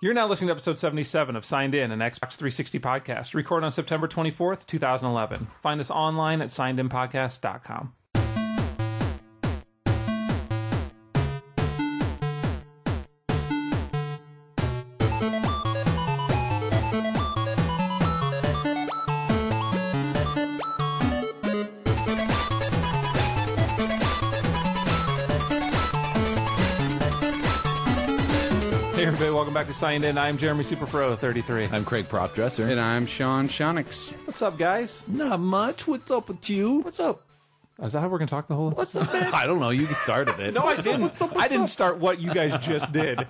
You're now listening to episode 77 of Signed In, an Xbox 360 podcast, recorded on September 24th, 2011. Find us online at signedinpodcast.com. Welcome back to Signed In. I'm Jeremy Superfro33. I'm Craig Propdresser. And I'm Sean Shonix. What's up, guys? Not much. What's up with you? What's up? Is that how we're going to talk the whole What's up, man? I don't know. You started it. No, I didn't. I didn't start what you guys just did.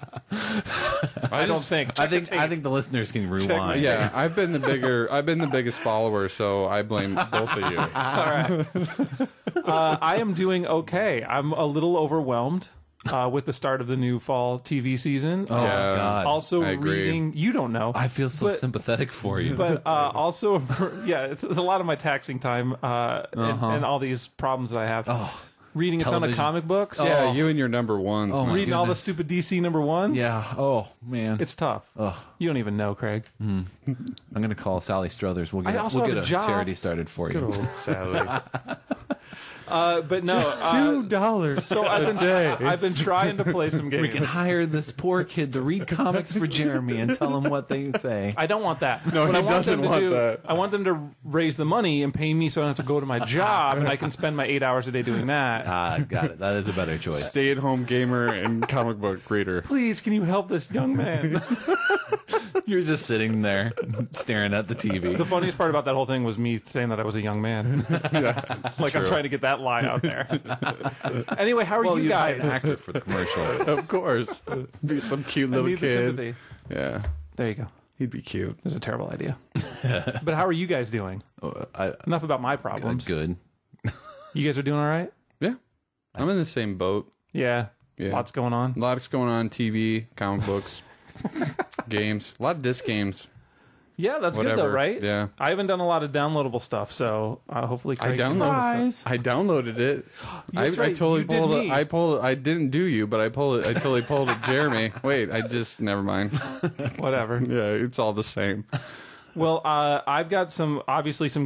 I don't think. I think the listeners can rewind. Yeah, I've been the biggest follower, so I blame both of you. All right. I am doing okay. I'm a little overwhelmed. With the start of the new fall TV season. Oh, yeah, God. Also reading, you don't know. I feel so sympathetic for you. But also, yeah, it's a lot of my taxing time and all these problems that I have. Oh, reading a ton of comic books. Yeah, you and your number ones. Oh, reading all the stupid DC number ones. Yeah. Oh, man. It's tough. You don't even know, Craig. I'm going to call Sally Struthers. We'll get a charity started for you. Good old Sally. But no, just $2 so I've been trying to play some games. We can hire this poor kid to read comics for Jeremy and tell him what they say. I don't want that. No, he doesn't want that. I want them to raise the money and pay me so I don't have to go to my job and I can spend my 8 hours a day doing that. Got it. That is a better choice. Stay-at-home gamer and comic book reader. Please, can you help this young man? You're just sitting there staring at the TV. The funniest part about that whole thing was me saying that I was a young man. Like true. I'm trying to get that lie out there. Anyway, how are you guys? An actor for the commercial. Of course. Be some cute little kid. Yeah. There you go. He'd be cute. It was a terrible idea. But how are you guys doing? Enough about my problems. Good. You guys are doing all right? Yeah. I'm in the same boat. Yeah. Lots going on. Lots going on. TV, comic books, games. A lot of disc games. Yeah, that's good though, right? Yeah. I haven't done a lot of downloadable stuff, so hopefully Craig I downloaded it. I totally pulled it. I didn't do you, but I totally pulled it, Jeremy. Wait, never mind. Whatever. Yeah, it's all the same. Well, I've got some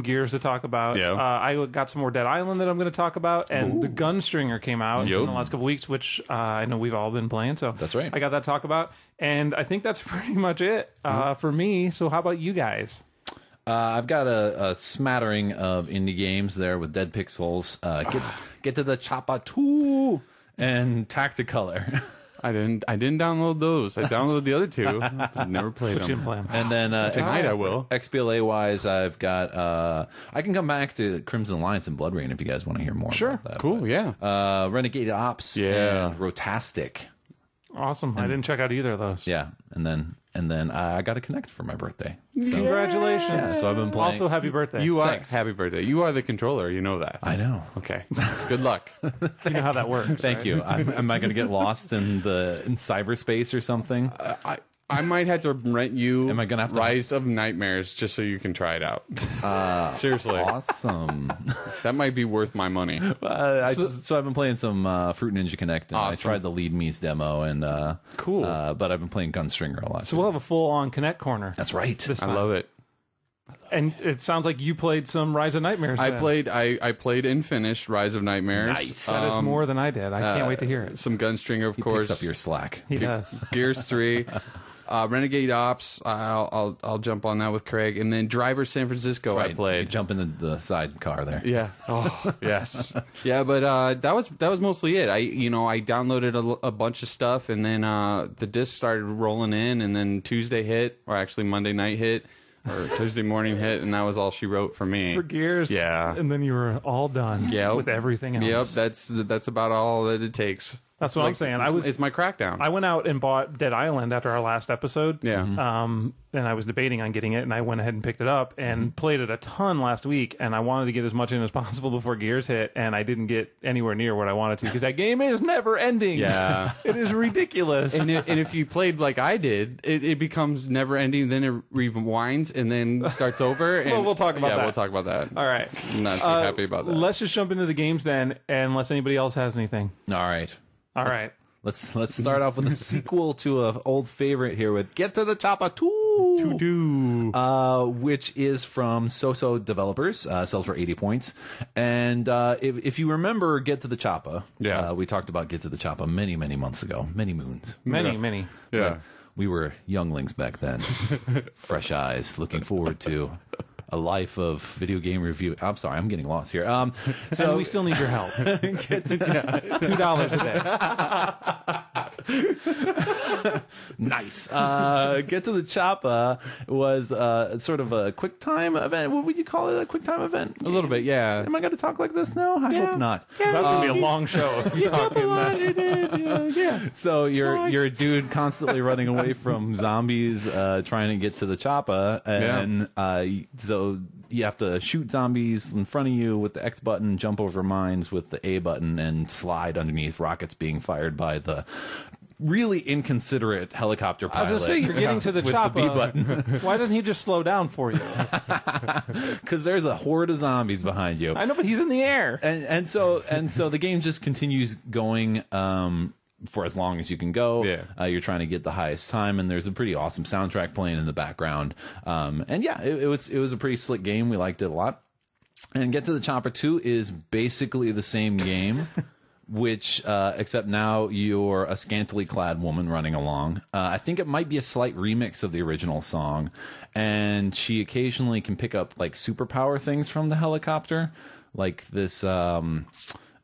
gears to talk about. Yeah. I got some more Dead Island that I'm going to talk about, and the Gunstringer came out in the last couple weeks, which I know we've all been playing. So that's right. I got that to talk about, and I think that's pretty much it for me. So how about you guys? I've got a smattering of indie games there with Dead Pixels. Get to the CHOPPA 2 and Tacticolor. I didn't download those. I downloaded the other two. I've never played them. You didn't play them. And then tonight I will. XBLA wise, I've got. I can come back to Crimson Alliance and BloodRayne if you guys want to hear more. Sure. About that. Cool. Yeah. Renegade Ops. And Rotastic. Awesome. I didn't check out either of those. Yeah, and then I got a Kinect for my birthday. So, congratulations! Yeah, so I've been playing. Also, happy birthday! Happy birthday! You are the controller. You know that. I know. Okay. Good luck. You know how that works. Thank right? you. Am I going to get lost in cyberspace or something? I might have to rent you. Am I gonna have to Rise of Nightmares just so you can try it out? Seriously. Awesome. That might be worth my money. So I've been playing some Fruit Ninja Kinect. And awesome. I tried the Leedmees demo and cool. But I've been playing Gunstringer a lot. So we'll have a full-on Kinect corner. That's right. This time. I love it. And it sounds like you played some Rise of Nightmares. I played and finished Rise of Nightmares. Nice. That is more than I did. I can't wait to hear it. Some Gunstringer, of course. Picks up your slack. He does. Gears 3. Renegade Ops, I'll jump on that with Craig, and then Driver San Francisco. Right. I played. You jump into the side car there. Yeah. Oh yes. Yeah, but that was mostly it. I downloaded a bunch of stuff, and then the disc started rolling in, and then Tuesday hit, or actually Monday night hit, or Tuesday morning hit, and that was all she wrote for me. For Gears. Yeah. And then you were all done. Yep. With everything else. Yep. That's about all that it takes. That's what I'm saying. It's my Crackdown. I went out and bought Dead Island after our last episode. Yeah. And I was debating on getting it, and I went ahead and picked it up and played it a ton last week, and I wanted to get as much in as possible before Gears hit, and I didn't get anywhere near what I wanted to, because that game is never ending. Yeah. It is ridiculous. And if you played like I did, it becomes never ending, then it rewinds, and then starts over. And, well, we'll talk about that. Yeah, we'll talk about that. All right. I'm not too happy about that. Let's just jump into the games then, unless anybody else has anything. All right. All right. let's start off with a sequel to an old favorite here with Get to the Choppa 2, which is from So developers, sells for 80 points. And if you remember Get to the Choppa, we talked about Get to the Choppa many months ago, many moons, many. Yeah. We were younglings back then, fresh eyes, looking forward to a life of video game review. I'm sorry, I'm getting lost here. So and we still need your help. $2 a day. Nice. Get to the Choppa was sort of a quick time event. What would you call it? A quick time event? A little bit, yeah. Am I going to talk like this now? I hope not. That's going to be a long show. If you talk in that. So you're a dude constantly running away from zombies, trying to get to the Choppa, and so you have to shoot zombies in front of you with the X button, jump over mines with the A button, and slide underneath rockets being fired by the really inconsiderate helicopter pilot. I was going to say, you're getting to the Choppa. The B button. Why doesn't he just slow down for you? Because there's a horde of zombies behind you. I know, but he's in the air. And so the game just continues going for as long as you can go. You're trying to get the highest time, and there's a pretty awesome soundtrack playing in the background. And yeah, it was a pretty slick game. We liked it a lot. And Get to the Choppa 2 is basically the same game, which except now you're a scantily clad woman running along. I think it might be a slight remix of the original song, and she occasionally can pick up like superpower things from the helicopter, like this.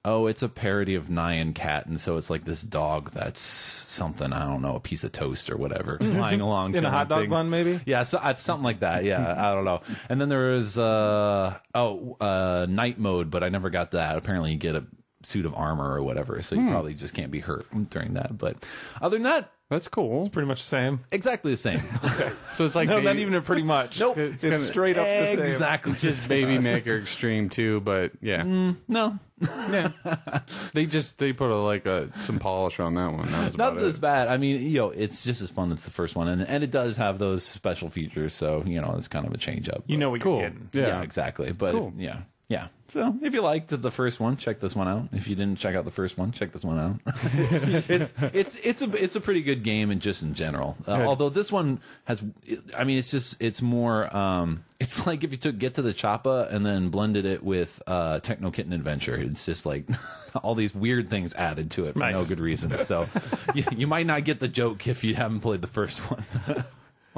It's a parody of Nyan Cat, and so it's like this dog that's something, I don't know, a piece of toast or whatever, flying along. In a hot dog bun, maybe? Yeah, so, something like that, yeah, I don't know. And then there was, night mode, but I never got that. Apparently you get a suit of armor or whatever, so you probably just can't be hurt during that. But other than that, that's cool. It's pretty much the same. Exactly the same. Okay. So it's like no, not even pretty much. Nope. It's straight up the same. Exactly. Just Baby Maker Extreme too, but yeah. No. Yeah. They put some polish on that one. That was Not about that it's it. bad. I mean, it's just as fun as the first one, and it does have those special features, so it's kind of a change up. You know what Cool. you're getting. Yeah, exactly. But Cool. Yeah. So if you liked the first one, check this one out. If you didn't check out the first one, check this one out. It's a pretty good game, and just in general. Although this one has, I mean, it's more. It's like if you took Get to the Choppa and then blended it with Techno Kitten Adventure. It's just like all these weird things added to it for no good reason. So you might not get the joke if you haven't played the first one.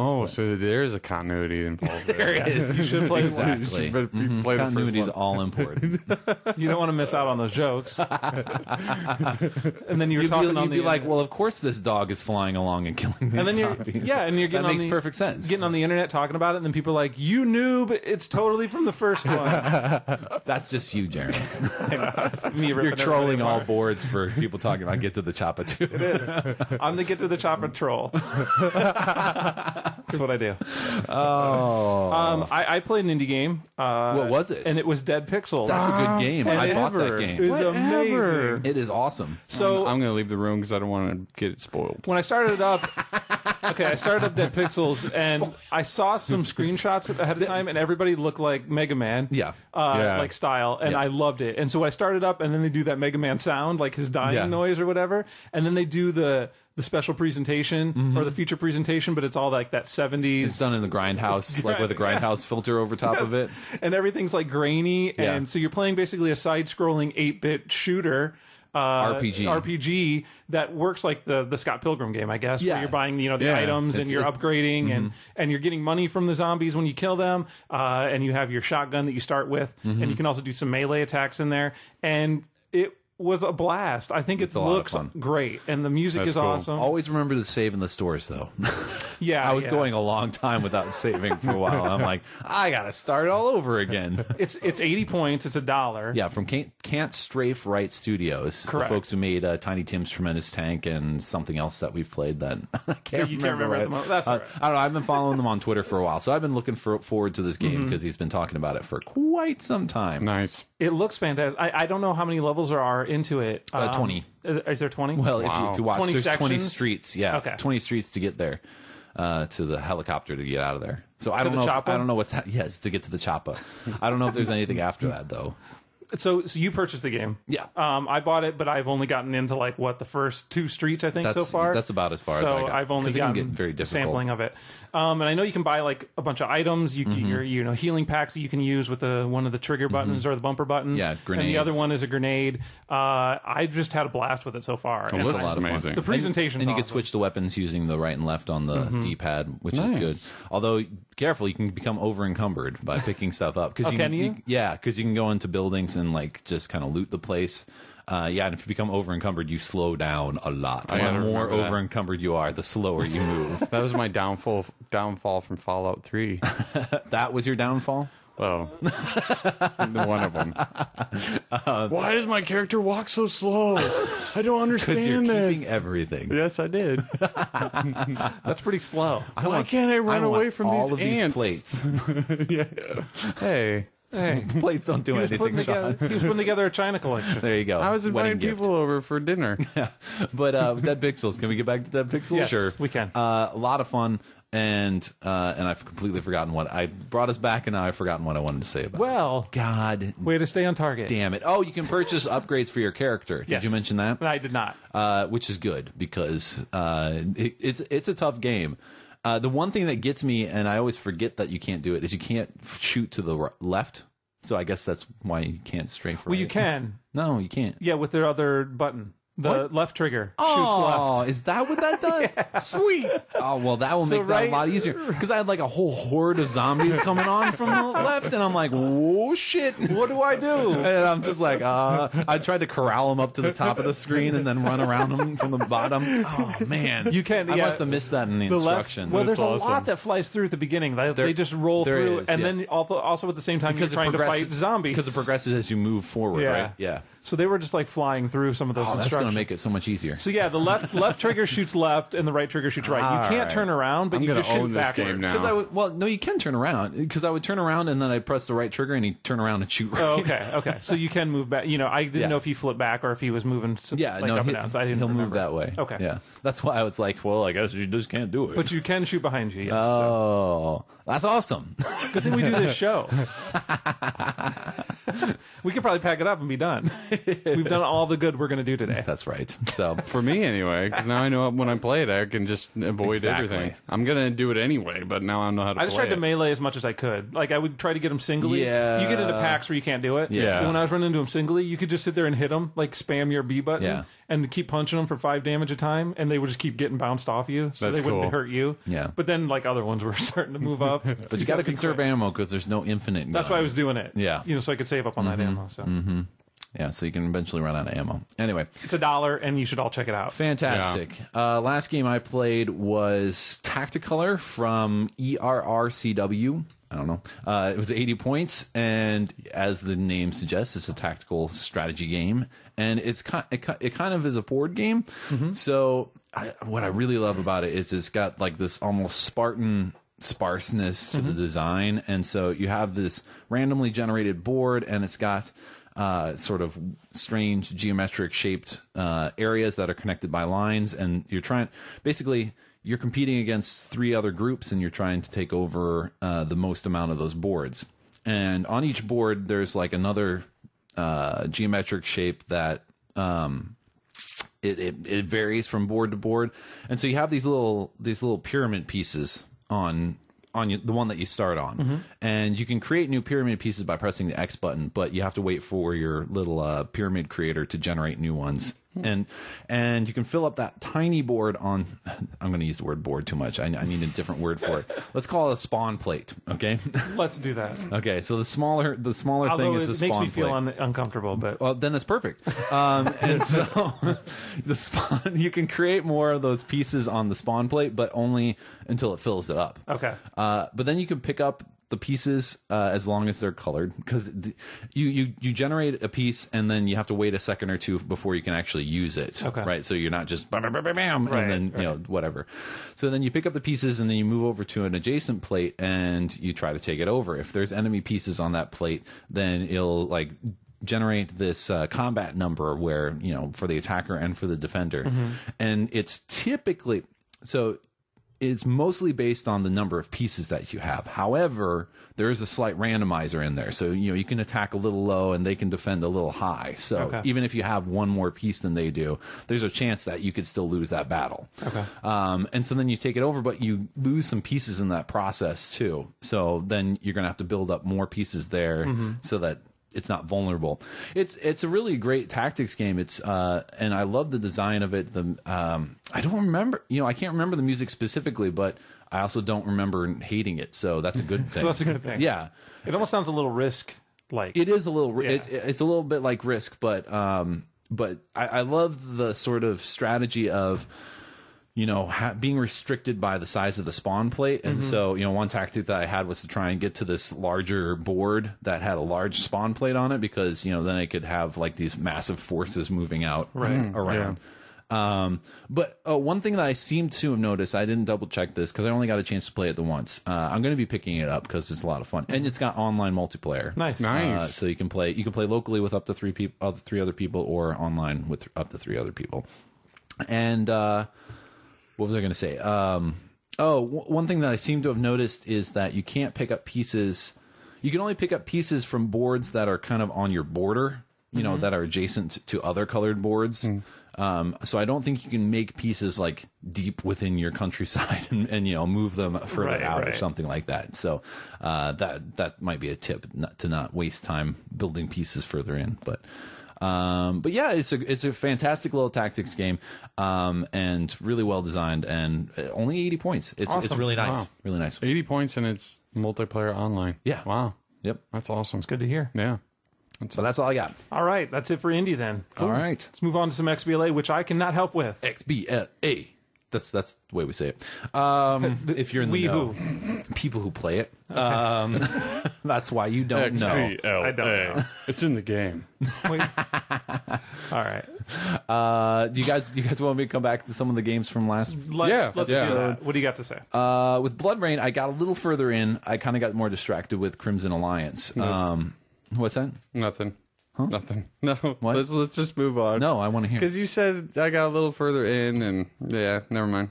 Oh, so there's a continuity involved there. There is. You should play Exactly. one. Continuity is all important. You don't want to miss out on those jokes. And then you'd be like, well, of course this dog is flying along and killing these zombies. And you're getting that makes perfect sense. Getting on the internet talking about it, and then people are like, you noob, it's totally from the first one. That's just you, Jeremy. Me You're ripping trolling everybody all apart. boards for people talking about Get to the Choppa 2. It is. I'm the Get to the Choppa troll. That's what I do. Oh. I played an indie game. What was it? And it was Dead Pixels. That's a good game. I bought that It game. was amazing. It is awesome. So I'm going to leave the room because I don't want to get it spoiled. when I started it up, I started up Dead Pixels, and I saw some screenshots ahead of time, and everybody looked like Mega Man. Yeah. Like style, and I loved it. And so I started up, and then they do that Mega Man sound, like his dying noise or whatever, and then they do the special presentation or the feature presentation, but it's all like that 70s. It's done in the grindhouse, like with a grindhouse filter over top of it. And everything's like grainy, and so you're playing basically a side-scrolling 8-bit shooter. RPG that works like the Scott Pilgrim game, I guess, where you're buying the items and you're upgrading and you're getting money from the zombies when you kill them, and you have your shotgun that you start with, and you can also do some melee attacks in there, and it was a blast. I think it looks great, and the music is awesome. Always remember to save in the stores, though. Yeah, I was going a long time without saving for a while. I'm like, I gotta start all over again. It's 80 points. It's $1. Yeah, from Can't Strafe Right Studios, Correct. The folks who made Tiny Tim's Tremendous Tank and something else that we've played that I can't remember. At the moment. That's all right. I don't know. I've been following them on Twitter for a while, so I've been looking forward to this game because he's been talking about it for quite some time. Nice. It looks fantastic. I don't know how many levels there are into it. 20. Is there 20? Well, if you watch, 20 there's 20 sections? streets. Yeah, Okay. 20 streets to get there. To the helicopter to get out of there. So I don't the know. Choppa? I don't know what's yes to get to the Choppa. I don't know if there's anything after that though. So you purchased the game. Yeah. I bought it, but I've only gotten into like the first 2 streets I think so far. That's about as far as I got. So I've only gotten very difficult. sampling of it. And I know you can buy like a bunch of items. You your healing packs that you can use with one of the trigger buttons or the bumper buttons. Yeah, grenades. And the other one is a grenade. I just had a blast with it so far. It looks amazing. The presentation, and you can switch the weapons using the right and left on the D-pad, which is good. Although careful, you can become over encumbered by picking stuff up. Can you? Yeah, because you can go into buildings and like just kind of loot the place. Yeah, and if you become over encumbered, you slow down a lot. The more over encumbered you are, the slower you move. That was my downfall from Fallout 3. That was your downfall? Well, one of them. Why does my character walk so slow? I don't understand you're this. Keeping everything. Yes, I did. That's pretty slow. Why can't I run away from all these ants? These plates. Yeah. Hey. The plates don't do anything, Sean. He was putting together a China collection. There you go. I was inviting people over for dinner. Yeah. But Dead Pixels, can we get back to Dead Pixels? Yes, sure. we can. A lot of fun. And I've completely forgotten what I brought us back, and now I've forgotten what I wanted to say about it. Well, God, way to stay on target. Damn it! Oh, you can purchase upgrades for your character. Did you mention that? I did not. Which is good because it's a tough game. The one thing that gets me, and I always forget that you can't do it, is you can't shoot to the left. So I guess that's why you can't strafe right. Well, you can. No, you can't. Yeah, with their other button. The left trigger shoots left. Oh, is that what that does? Yeah. Sweet. Oh, well, that will make that a lot easier. Because I had like a whole horde of zombies coming on from the left, and I'm like, whoa, shit. What do I do? And I'm just like, I tried to corral them up to the top of the screen and then run around them from the bottom. Oh, man. You can. I must have missed that in the instructions. Well, there's a lot that flies through at the beginning. They just roll through, and then also at the same time you're trying to fight zombies. Because it progresses as you move forward, right? Yeah. So they were just like flying through some of those instructions. That's going to make it so much easier. So yeah, the left trigger shoots left, and the right trigger shoots right. You can't turn around, but you just shoot backwards. Well, no, you can turn around because I would turn around and then I'd press the right trigger and he'd turn around and shoot right. Oh, okay. So you can move back. I didn't know if he flipped back or if he was moving. Up and down. So I didn't. He'll remember. move that way. Okay. Yeah, that's why I was like, well, I guess you just can't do it. But you can shoot behind you. Yes. Oh, that's awesome. Good thing we do this show. We could probably pack it up and be done. We've done all the good we're going to do today. That's right. So for me anyway, because now I know when I play it, I can just avoid everything. I'm going to do it anyway, but now I know how to play it. I just tried to melee as much as I could. Like I would try to get them singly. Yeah. You get into packs where you can't do it. Yeah. But when I was running into them singly, you could just sit there and hit them, like spam your B button and keep punching them for 5 damage a time, and they would just keep getting bounced off you, so they wouldn't hurt you. Yeah. But then like other ones were starting to move up. But you got to conserve ammo because there's no infinite. That's why I was doing it. Yeah. So I could save up on that ammo. So. Yeah, so you can eventually run out of ammo. Anyway. It's $1, and you should all check it out. Fantastic. Yeah. Last game I played was Tacticolor from ERRCW. I don't know. It was 80 points, and as the name suggests, it's a tactical strategy game, and it kind of is a board game. So what I really love about it is it's got like this almost Spartan sparseness to the design, and so you have this randomly generated board, and it's got sort of strange geometric shaped areas that are connected by lines, and you're competing against 3 other groups, and you're trying to take over the most amount of those boards. And on each board, there's like another geometric shape that it varies from board to board. And so you have these little pyramid pieces on the one that you start on, and you can create new pyramid pieces by pressing the X button, but you have to wait for your little pyramid creator to generate new ones. And you can fill up that tiny board on. I'm going to use the word board too much. I need a different word for it. Let's call it a spawn plate. Okay. Let's do that. Okay. So the smaller thing is the spawn plate. It makes me feel uncomfortable, but well, then it's perfect. And so the spawn, you can create more of those pieces on the spawn plate, but only until it fills it up. Okay. But then you can pick up the pieces as long as they're colored, because you generate a piece and then you have to wait a second or two before you can actually use it. Okay. Right. So you're not just bam, bam, bam, bam, and then whatever. So then you pick up the pieces and then you move over to an adjacent plate and you try to take it over. If there's enemy pieces on that plate, then it'll like generate this combat number where, for the attacker and for the defender. And it's typically is mostly based on the number of pieces that you have. However, there is a slight randomizer in there. So, you can attack a little low and they can defend a little high. So even if you have one more piece than they do, there's a chance that you could still lose that battle. And so then you take it over, but you lose some pieces in that process too. So then you're going to have to build up more pieces there so that it's not vulnerable. It's a really great tactics game. It's and I love the design of it. I don't remember, I can't remember the music specifically, but I also don't remember hating it. So that's a good thing. So that's a good thing. Yeah, it almost sounds a little Risk like. It is a little. Yeah. It's a little bit like Risk, but I love the sort of strategy of, being restricted by the size of the spawn plate. And so, one tactic that I had was to try and get to this larger board that had a large spawn plate on it because, then I could have like these massive forces moving out around. Yeah. But one thing that I seem to have noticed, I didn't double check this because I only got a chance to play it the once. I'm going to be picking it up because it's a lot of fun, and it's got online multiplayer. Nice. So you can play locally with up to three other people, or online with up to 3 other people. And what was I going to say? One thing that I seem to have noticed is that you can't pick up pieces. You can only pick up pieces from boards that are kind of on your border, that are adjacent to other colored boards. So I don't think you can make pieces like deep within your countryside and move them further out or something like that. So that might be a tip to not waste time building pieces further in. But yeah, it's a fantastic little tactics game, and really well designed, and only 80 points. It's really nice. Wow. Really nice. 80 points, and it's multiplayer online. Yeah. Wow. Yep. That's awesome. It's good to hear. Yeah. So that's all I got. All right, that's it for indie then. Cool. All right. Let's move on to some XBLA, which I cannot help with. XBLA. That's the way we say it. If you're in the know, people who play it. That's why you don't know. I don't know. It's in the game. Wait. All right. Do you guys want me to come back to some of the games from last? Let's do that. What do you got to say? With BloodRayne, I got a little further in. I kind of got more distracted with Crimson Alliance. What's that? Nothing. Huh? Nothing. No. What? Let's just move on. No, I want to hear. Because you said I got a little further in, and yeah, never mind.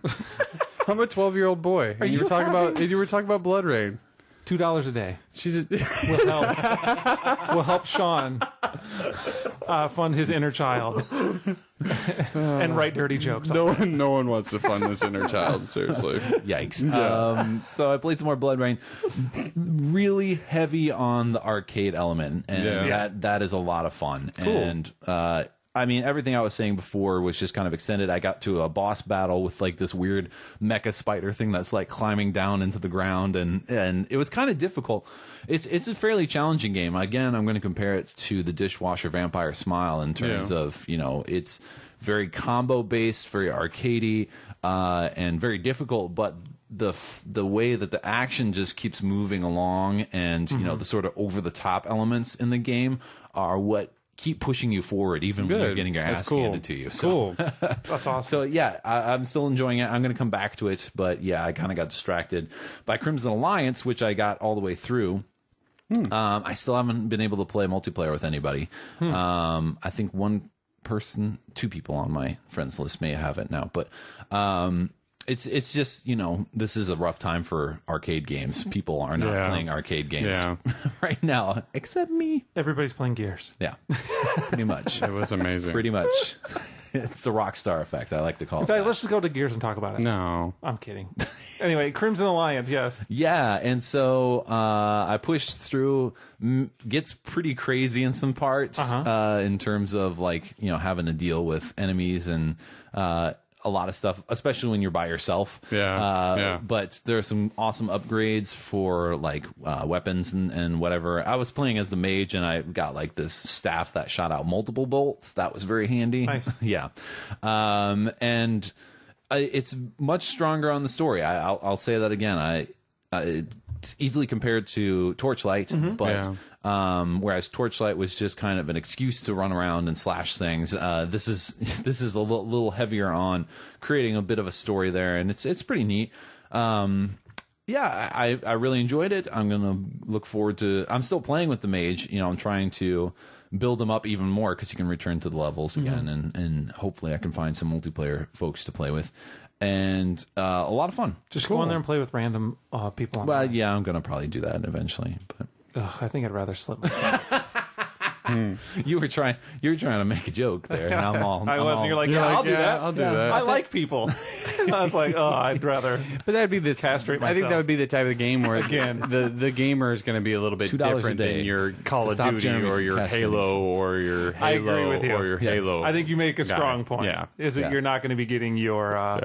I'm a 12-year-old boy. And you were talking about BloodRayne. $2 a day. Will help Sean fund his inner child and write dirty jokes. No one wants to fund this inner child. Seriously. Yikes. Yeah. So I played some more BloodRayne. Really heavy on the arcade element, and that is a lot of fun. Cool. And I mean, everything I was saying before was just kind of extended. I got to a boss battle with like this weird mecha spider thing that's like climbing down into the ground, and it was kind of difficult. It's a fairly challenging game. Again, I'm going to compare it to the Dishwasher Vampire Smile in terms of, it's very combo based, very arcadey, and very difficult, but the way that the action just keeps moving along, and the sort of over the top elements in the game are what keep pushing you forward, even when you're getting your ass handed to you. Cool. That's awesome. So yeah, I'm still enjoying it. I'm going to come back to it, but yeah, I kind of got distracted by Crimson Alliance, which I got all the way through. I still haven't been able to play multiplayer with anybody. I think two people on my friends list may have it now, but it's just, this is a rough time for arcade games. People are not playing arcade games right now, except me. Everybody's playing Gears. Yeah, pretty much. It was amazing. Pretty much. It's the Rockstar effect, I like to call it. In fact, let's just go to Gears and talk about it. No. I'm kidding. Anyway, Crimson Alliance, yes. Yeah, and so I pushed through. Gets pretty crazy in some parts in terms of like, having to deal with enemies and a lot of stuff, especially when you're by yourself. But there are some awesome upgrades for like weapons and whatever. I was playing as the mage, and I got like this staff that shot out multiple bolts. That was very handy. Nice. Yeah. And it's much stronger on the story. I'll say that again. It's easily compared to Torchlight, but whereas Torchlight was just kind of an excuse to run around and slash things, this is a little heavier on creating a bit of a story there, and it's pretty neat. I really enjoyed it. I'm gonna look forward to. I'm still playing with the mage. I'm trying to build them up even more because you can return to the levels again, and hopefully I can find some multiplayer folks to play with. and a lot of fun. Just go in there and play with random people. Well, yeah, I'm gonna probably do that eventually, but I think I'd rather slip. You were trying to make a joke there, and I'm all. You're like, I'll do that. I'll do that. I like people. I was like, I'd rather. But that'd be this. Castrate myself. I think that would be the type of game where again the gamer is going to be a little bit different than your Call of Duty or your Halo or your Halo. I agree with you. Or your Halo. I think you make a strong point. Yeah. Is that you're not going to be getting your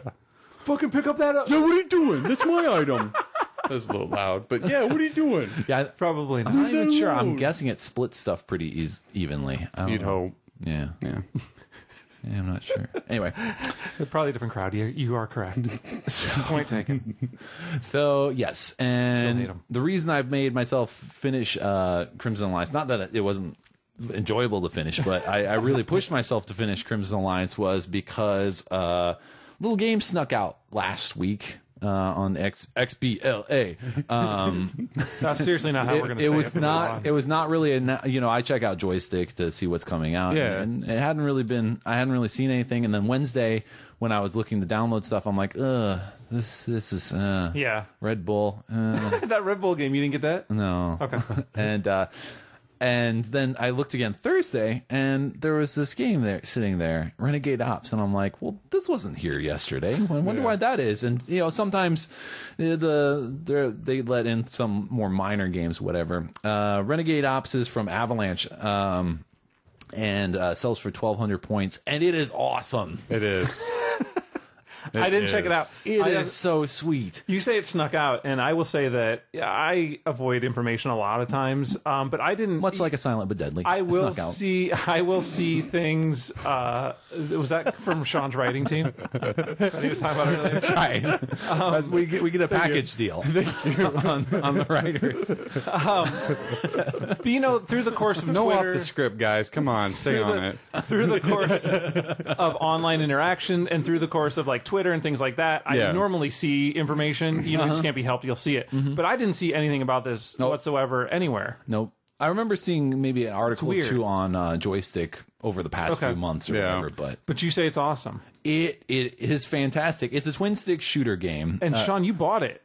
fucking pick up that. Yeah, what are you doing? That's my item. That's a little loud, but yeah, what are you doing? Yeah, probably not. I'm not even sure. I'm guessing it splits stuff pretty evenly. You'd hope. Yeah. Yeah, I'm not sure. Anyway, probably a different crowd. You are correct. Point taken. So yes, and the reason I've made myself finish Crimson Alliance, not that it wasn't enjoyable to finish, but I really pushed myself to finish Crimson Alliance was because a little game snuck out last week. On XBLA. That's seriously not how we're going to say it. It was not really I check out Joystick to see what's coming out. Yeah. And it hadn't really seen anything. And then Wednesday when I was looking to download stuff, I'm like, this is Red Bull. That Red Bull game, you didn't get that? No. Okay. And then I looked again Thursday, and there was this game there sitting there, Renegade Ops, and I'm like, well, this wasn't here yesterday. I wonder why that is. And sometimes they let in some more minor games, whatever. Renegade Ops is from Avalanche, and sells for 1,200 points, and it is awesome. It is. I didn't check it out. It is so sweet. You say it snuck out, and I will say that I avoid information a lot of times, but I didn't. Much like a Silent but Deadly. I will see things. Was that from Sean's writing team? That he was talking about earlier. That's right. We get a package deal on the writers. But through the course of no Twitter, off the script, guys. Come on, stay on it. Through the course of online interaction and through the course of like Twitter and things like that, I normally see information. It just can't be helped. You'll see it. But I didn't see anything about this whatsoever anywhere. Nope. I remember seeing maybe an article or two on Joystick over the past few months or whatever. But you say it's awesome. It is fantastic. It's a twin stick shooter game. And Sean, you bought it.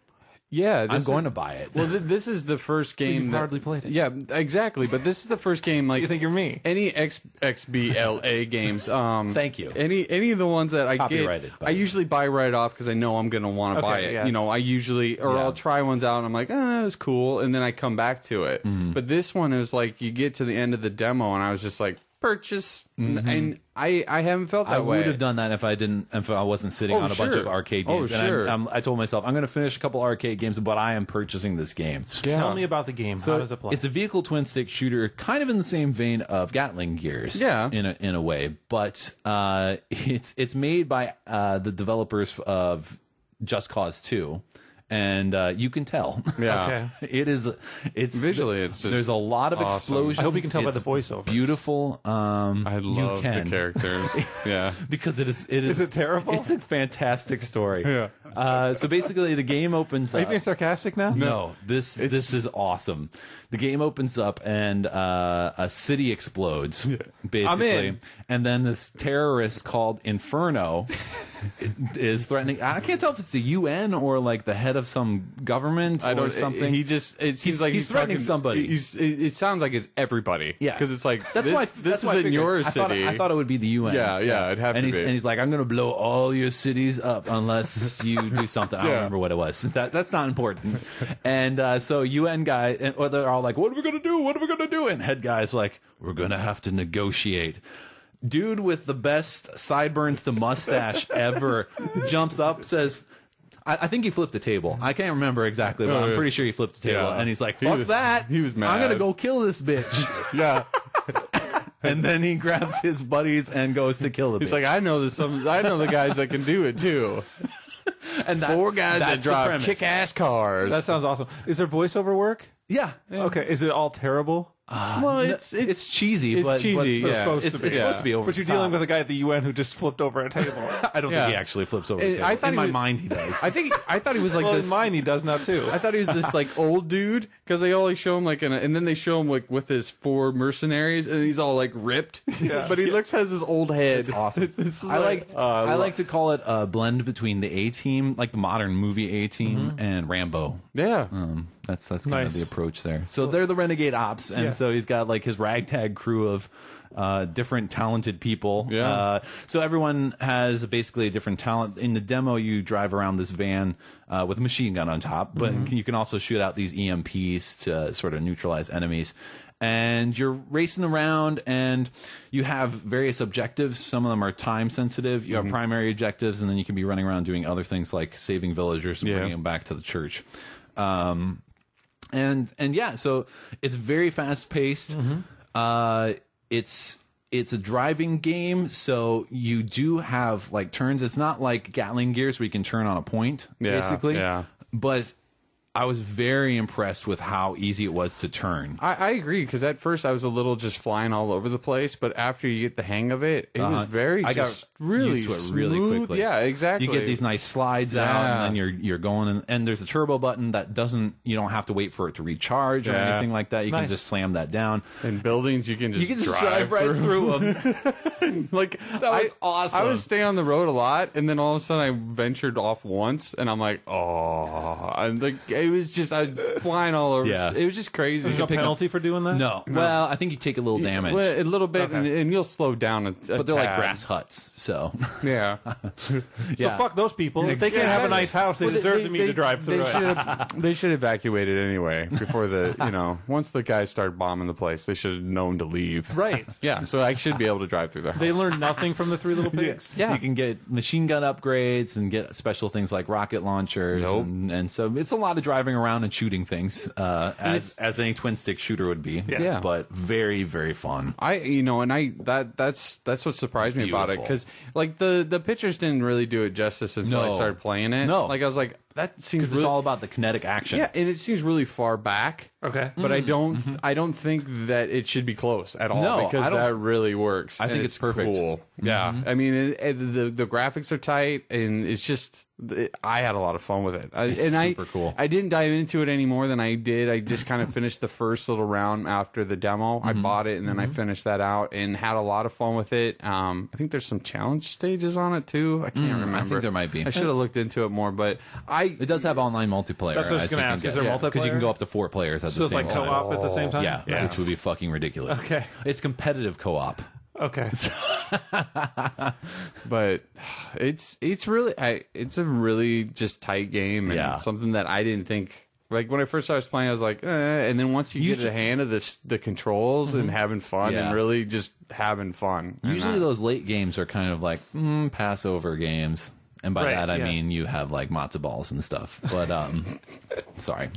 Yeah, I'm going to buy it. Well, this is the first game. You've hardly played it. Yeah, exactly. But this is the first game. Like you think you're me? Any XBLA games. Thank you. Any of the ones that I Copyrighted, get, I usually buy right off because I know I'm going to want to buy it. Yeah. I usually I'll try ones out and I'm like, that was cool, and then I come back to it. But this one is like you get to the end of the demo and I was just like, purchase, and I haven't felt that way. I would have done that if I wasn't sitting on a bunch of arcade games. And I told myself I'm going to finish a couple arcade games, but I am purchasing this game. Tell me about the game. How does it play? It's a vehicle twin stick shooter, kind of in the same vein of Gatling Gears, in a way. But it's made by the developers of Just Cause 2. And you can tell. Yeah. It's visually it's just there's a lot of explosions. I hope you can tell by the voiceover. Beautiful. I love the characters. Yeah. Because it is it terrible? It's a fantastic story. Yeah. So basically the game opens up. Are you being sarcastic now? No. This is awesome. The game opens up and a city explodes, basically. I'm in. And then this terrorist called Inferno is threatening. I can't tell if it's the UN or like the head of some government or something. It seems like he's threatening somebody. It sounds like it's everybody. Yeah, because it's like this isn't your city. I thought it would be the UN. Yeah, it'd have to be. And he's like, I'm going to blow all your cities up unless you do something. I don't remember what it was. That's not important. And so UN guy, they're all like, what are we going to do? What are we going to do? And head guy's like, we're going to have to negotiate. Dude with the best sideburns to mustache ever jumps up, says, I think he flipped the table. I can't remember exactly, but I'm pretty sure he flipped the table. And he's like, fuck that. He was mad. I'm going to go kill this bitch. Yeah. And then he grabs his buddies and goes to kill the bitch. He's like, I know the guys that can do it too. And 4 guys that drive kick-ass cars. That sounds awesome. Is there voiceover work? Yeah. Okay. Is it all terrible? Well, it's cheesy, it's but cheesy. But yeah. it's supposed to be over. But you're dealing with a guy at the UN who just flipped over a table. I don't think he actually flips over a table. I thought in my mind, he does. I thought he was like well, this. In mine, he does now too. I thought he was this like old dude because they always show him like and then they show him like with his 4 mercenaries and he's all like ripped. Yeah. But he has his old head. It's awesome. I like to call it a blend between the A Team, like the modern movie A Team, and Rambo. Yeah. That's kind of the approach there. So they're the Renegade Ops, and so he's got like his ragtag crew of different talented people. Yeah. So everyone has basically a different talent. In the demo, you drive around this van with a machine gun on top, but you can also shoot out these EMPs to sort of neutralize enemies. And you're racing around, and you have various objectives. Some of them are time sensitive. You have primary objectives, and then you can be running around doing other things like saving villagers and bringing them back to the church. And yeah, so it's very fast paced. It's a driving game, so you do have like turns. It's not like Gatling Gears where you can turn on a point, basically. Yeah. But I was very impressed with how easy it was to turn. I agree, because at first I was a little just flying all over the place, but after you get the hang of it, it was very really used to it smooth. really quickly. Yeah, exactly. You get these nice slides out, and then you're going, and there's a turbo button that you don't have to wait for it to recharge or anything like that. You can just slam that down. In buildings, you can just drive right through them. Like that was awesome. I would stay on the road a lot, and then all of a sudden I ventured off once, and I'm like, oh, I'm like. It was just I was flying all over. Yeah. It was just crazy. There's no penalty for doing that? No. Well, I think you take a little damage. Well, a little bit, and you'll slow down but they're like grass huts, so. Yeah. So fuck those people. If they can't have a nice house, they deserve to drive through it. They should evacuate it anyway before once the guys start bombing the place, they should have known to leave. Right. Yeah, so I should be able to drive through their house. They learned nothing from the Three Little Pigs? Yeah. You can get machine gun upgrades and get special things like rocket launchers. And so it's a lot of driving around and shooting things, as any twin stick shooter would be. Yeah. But very, very fun. That's what surprised me about it, because like the pictures didn't really do it justice until I started playing it. No. Like I was like, that seems because it's all about the kinetic action. Yeah, and it seems really far back. Okay. But I don't think that it should be close at all, No, because that really works. I think it's perfect. Cool. Yeah. I mean, the graphics are tight, and it's just I had a lot of fun with it. Super cool. I didn't dive into it any more than I did. I just kind of finished the first little round after the demo. I bought it, and then I finished that out and had a lot of fun with it. I think there's some challenge stages on it too. I can't remember. I think there might be. I should have looked into it more, but it does have online multiplayer. That's what I was going to ask. Is there multiplayer? Because you can go up to 4 players at the same time. So it's like co-op at the same time? Yeah, which would be fucking ridiculous. Okay. It's competitive co-op. Okay. But it's a really just tight game, and something that I didn't think. Like when I first started playing, I was like, and then once you get the hand of the controls and having fun and really just having fun. Usually those late games are kind of like Passover games. And by that, I mean you have like matzo balls and stuff. But, sorry.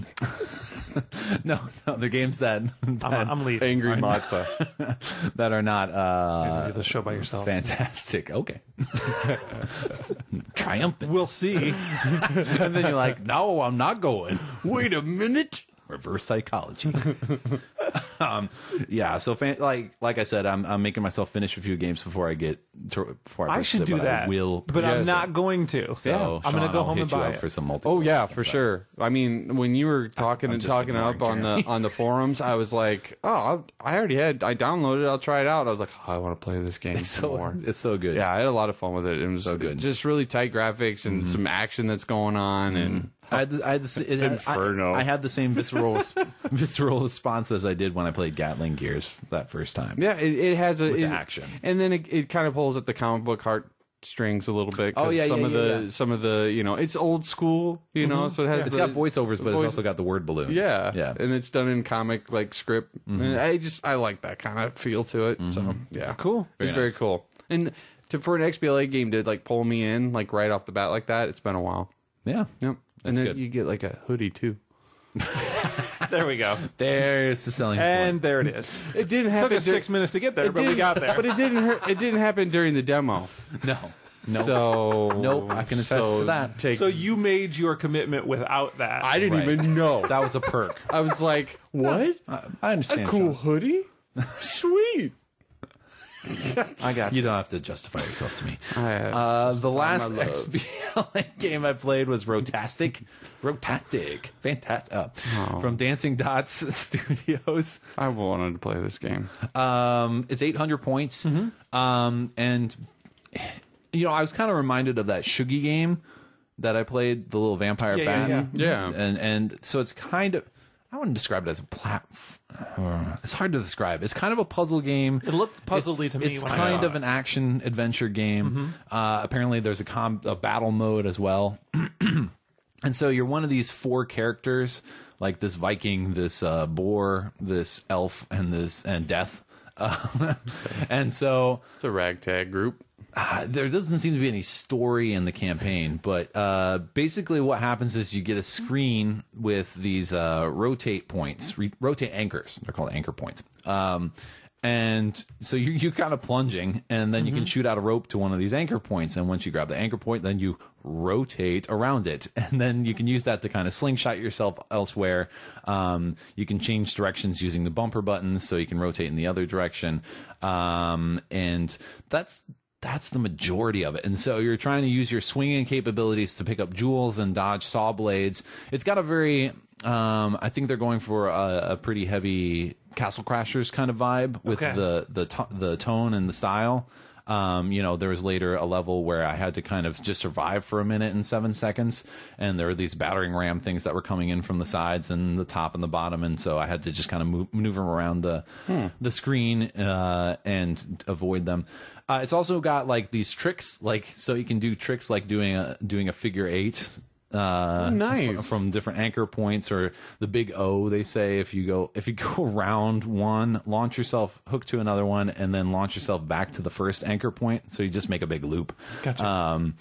no, they're games that I'm leaving. Angry matzah. that are not, you do the show by yourself. Fantastic. Okay. Triumphant. We'll see. And then you're like, no, I'm not going. Wait a minute. Reverse psychology. Yeah, so like I said, I'm making myself finish a few games before I get I should do that. I will, but I'm not going to. So I'm going to go home and buy it for some multiplayer. Oh yeah, for sure. I mean, when you were talking up on the forums, I was like, oh, I downloaded it. I'll try it out. I was like, oh, I want to play this game more. It's so good. Yeah, I had a lot of fun with it. It was so good. Just really tight graphics and some action that's going on and. I had the same visceral response as I did when I played Gatling Gears that first time. Yeah, it has the action, and then it kind of pulls at the comic book heartstrings a little bit. Some of the it's old school, so it's got voiceovers, but it's also got the word balloons. Yeah, and it's done in comic like script. And I like that kind of feel to it. So yeah, cool. Very cool. And for an XBLA game to like pull me in like right off the bat like that, it's been a while. Yeah. Yep. And then you get like a hoodie too. There we go. There's the selling point. And there it is. It didn't happen. Took us 6 minutes to get there, but we got there. But it didn't happen during the demo. No. Nope. I can attest to that. So you made your commitment without that. I didn't even know. That was a perk. I was like, what? I understand. A cool hoodie? Sweet. I got you. You don't have to justify yourself to me. The last XBLA game I played was Rotastic. Fantastic. From Dancing Dots Studios. I wanted to play this game. It's 800 points. And, you know, I was kind of reminded of that Shuggy game that I played, the little vampire bat. Yeah. And so it's kind of... I wouldn't describe it as a it's hard to describe. It's kind of a puzzle game. It looked puzzly to me. It's kind of an action adventure game. Apparently, there's a battle mode as well. And so you're one of these 4 characters, like this Viking, this boar, this elf, and death. And so it's a ragtag group. There doesn't seem to be any story in the campaign, but basically what happens is you get a screen with these rotate points, rotate anchors. They're called anchor points. And so you're kind of plunging, and then you can shoot out a rope to one of these anchor points. And once you grab the anchor point, then you rotate around it. And then you can use that to kind of slingshot yourself elsewhere. You can change directions using the bumper buttons, so you can rotate in the other direction. And that's the majority of it. And so you're trying to use your swinging capabilities to pick up jewels and dodge saw blades. It's got a very, I think they're going for a pretty heavy Castle Crashers kind of vibe with the tone and the style. You know, there was later a level where I had to kind of just survive for a minute and 7 seconds, and there were these battering ram things that were coming in from the sides and the top and the bottom, and so I had to just kind of maneuver around the screen and avoid them. It's also got like these tricks, like so you can do tricks like doing a figure 8. Nice. From different anchor points, or the big O, they say, if you go around one, launch yourself, hook to another one, and then launch yourself back to the first anchor point, so you just make a big loop. Gotcha.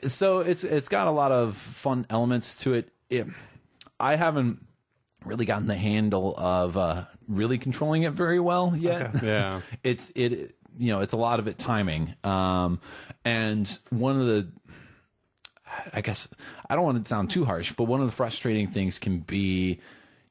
So it's got a lot of fun elements to it. I haven't really gotten the handle of really controlling it very well yet. Okay. Yeah. It's a lot of it timing. And one of the, I guess, I don't want to sound too harsh, but one of the frustrating things can be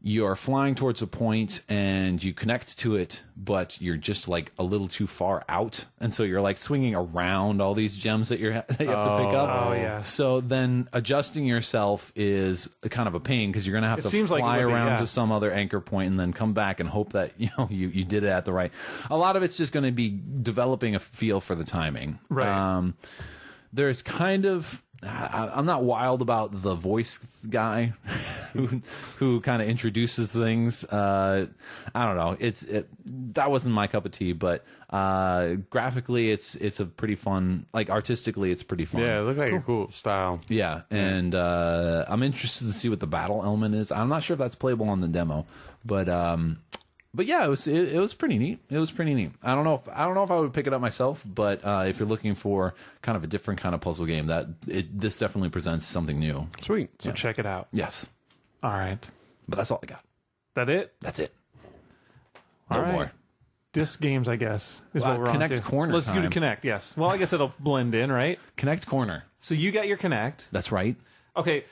you're flying towards a point and you connect to it, but you're just like a little too far out. And so you're like swinging around all these gems that you have to pick up. Oh, yeah. So then adjusting yourself is kind of a pain, because you're going to have to fly around to some other anchor point and then come back and hope that you did it at the right. A lot of it's just going to be developing a feel for the timing. Right. There's kind of, I'm not wild about the voice guy who kind of introduces things. I don't know. That wasn't my cup of tea, but graphically it's a pretty fun, like artistically it's pretty fun. Yeah, it looked like a cool style. Yeah, and I'm interested to see what the battle element is. I'm not sure if that's playable on the demo, but yeah, it was pretty neat. It was pretty neat. I don't know if I would pick it up myself, but if you're looking for kind of a different kind of puzzle game, this definitely presents something new. Sweet. So check it out. Yes. All right. But that's all I got. That it? That's it. All right. More. Disc games, I guess, is what we're on to. Kinect Corner. Let's do the Kinect. Yes. Well, I guess it'll blend in, right? Kinect Corner. So you got your Kinect. That's right. Okay.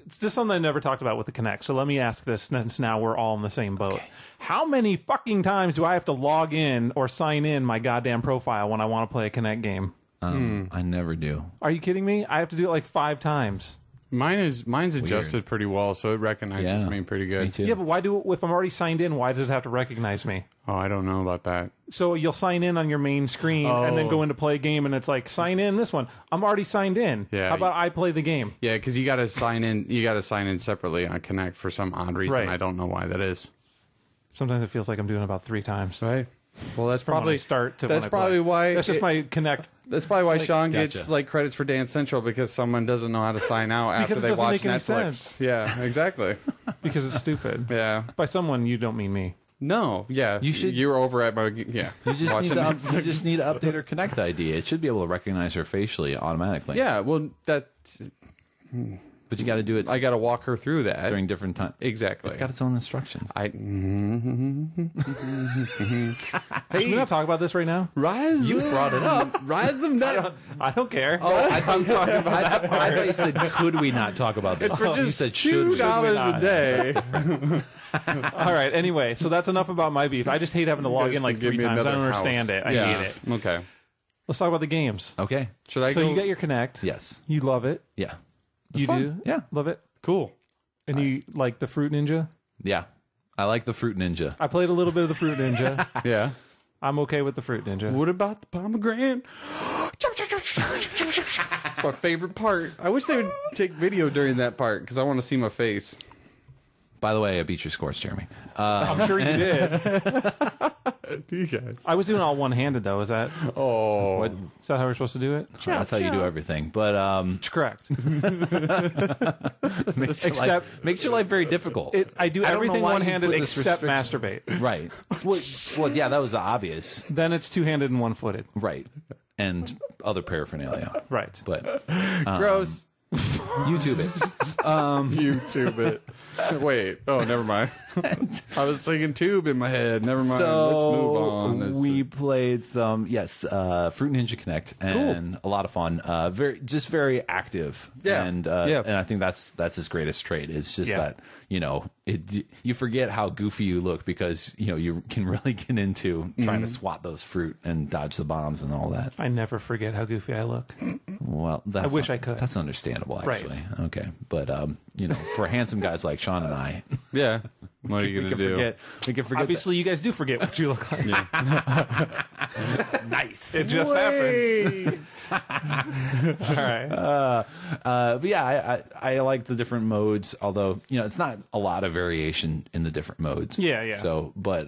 It's just something I never talked about with the Kinect. So let me ask this, since now we're all in the same boat. Okay. How many fucking times do I have to log in or sign in my goddamn profile when I want to play a Kinect game? I never do. Are you kidding me? I have to do it like 5 times. Mine's adjusted pretty well, so it recognizes me pretty good. Me too. Yeah, but why if I'm already signed in, why does it have to recognize me? Oh, I don't know about that. So you'll sign in on your main screen and then go in to play a game, and it's like, sign in this one. I'm already signed in. Yeah. How about I play the game? Yeah, because you got to sign in. You got to sign in separately on Kinect for some odd reason. Right. I don't know why that is. Sometimes it feels like I'm doing it about 3 times. Right. Well, that's From when I probably start to that's when I probably play. why That's just my Kinect. That's probably why Sean gotcha. gets like credits for Dance Central, because someone doesn't know how to sign out after Because it they doesn't watch make any Netflix. sense. Yeah, exactly. Because it's stupid. Yeah. By someone, you don't mean me. No. Yeah. You should- You're over at my. Yeah. You just, watching you just need to update her Kinect ID. It should be able to recognize her facially automatically. Yeah. Well, that. But you got to do it. I got to walk her through that during different times. Exactly. It's got its own instructions. Hey, should we not talk about this right now? Rise. You brought it up. Rise them down. I don't care. Oh, I thought you said, could we not talk about this? It's for You just said, should we $2 not? a day. All right. Anyway, so that's enough about my beef. I just hate having to log in like 3 times. I don't understand it. I hate it. Okay. Let's talk about the games. Okay. Should I So go? you get your Kinect. Yes. You love it. Yeah. You fun. do? Yeah. Love it. Cool. And you like the Fruit Ninja? Yeah. I like the Fruit Ninja. I played a little bit of the Fruit Ninja. Yeah. I'm okay with the Fruit Ninja. What about the pomegranate? That's my favorite part. I wish they would take video during that part because I want to see my face. By the way, I beat your scores, Jeremy. I'm sure you did. You guys. I was doing it all one-handed, though. Is that Oh. is that how we're supposed to do it? That's how you do everything. But It's correct. makes your life very difficult. I do I don't know everything why you one-handed put this except masturbate. Right. Well, yeah, that was obvious. Then it's two-handed and one-footed. Right. And other paraphernalia. Right. But Gross. YouTube it. YouTube it. Wait. Oh, never mind. I was singing tube in my head. Never mind. So Let's move on. we played some, Fruit Ninja Kinect, and a lot of fun. Very active. Yeah. And I think that's his greatest trait. It's just that you forget how goofy you look because you can really get into trying to swat those fruit and dodge the bombs and all that. I never forget how goofy I look. Well, I wish I could. That's understandable, actually. Right. Okay, but for handsome guys like Sean and I, Yeah. What are you going to do? We can forget. Obviously, you guys do forget what you look like. Nice. It just happened. All right. But yeah, I like the different modes. Although it's not a lot of variation in the different modes. Yeah. So, but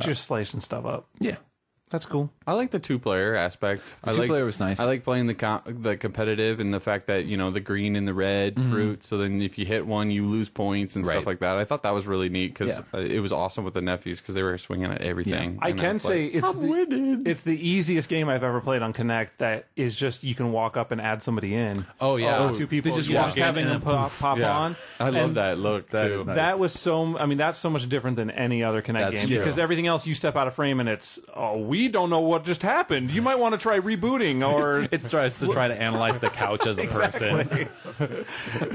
You're slicing stuff up. yeah. That's cool. I like the two-player aspect. Two-player was nice. I like playing the competitive and the fact that the green and the red fruit. So then if you hit one, you lose points and stuff like that. I thought that was really neat because it was awesome with the nephews because they were swinging at everything. I can say it's the easiest game I've ever played on Kinect. That is just you can walk up and add somebody in. Oh yeah, two people they just walk walk in having and them pop on. I love that look too. That was so. I mean, that's so much different than any other Kinect game because everything else you step out of frame and it's we don't know what just happened. You might want to try rebooting, or it tries to try to analyze the couch as a person.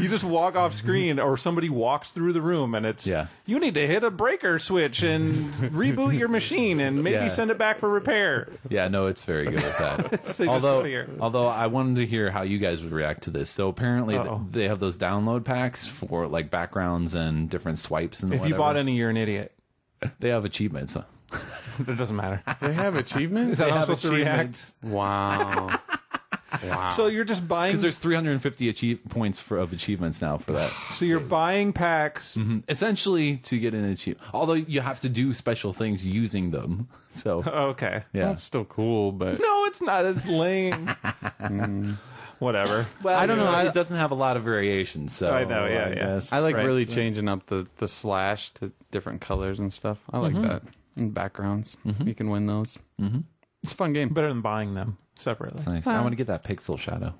You just walk off screen, or somebody walks through the room, and it's you need to hit a breaker switch and reboot your machine, and maybe send it back for repair. Yeah, no, it's very good with that. although I wanted to hear how you guys would react to this. So apparently they have those download packs for like backgrounds and different swipes and if you bought any, you're an idiot. They have achievements. It doesn't matter. They have achievements? Is that how I'm supposed to react? Wow. Wow. So you're just buying... Because there's 350 points of achievements now for that. So you're buying packs... Essentially to get an achievement. Although you have to do special things using them. So okay. Yeah. That's still cool, but... No, it's not. It's lame. Whatever. Well, I don't know. It doesn't have a lot of variations. So I know, yeah. I like really changing up the slash to different colors and stuff. I like that. And backgrounds. You can win those. It's a fun game. Better than buying them separately. That's nice. I want to get that pixel shadow.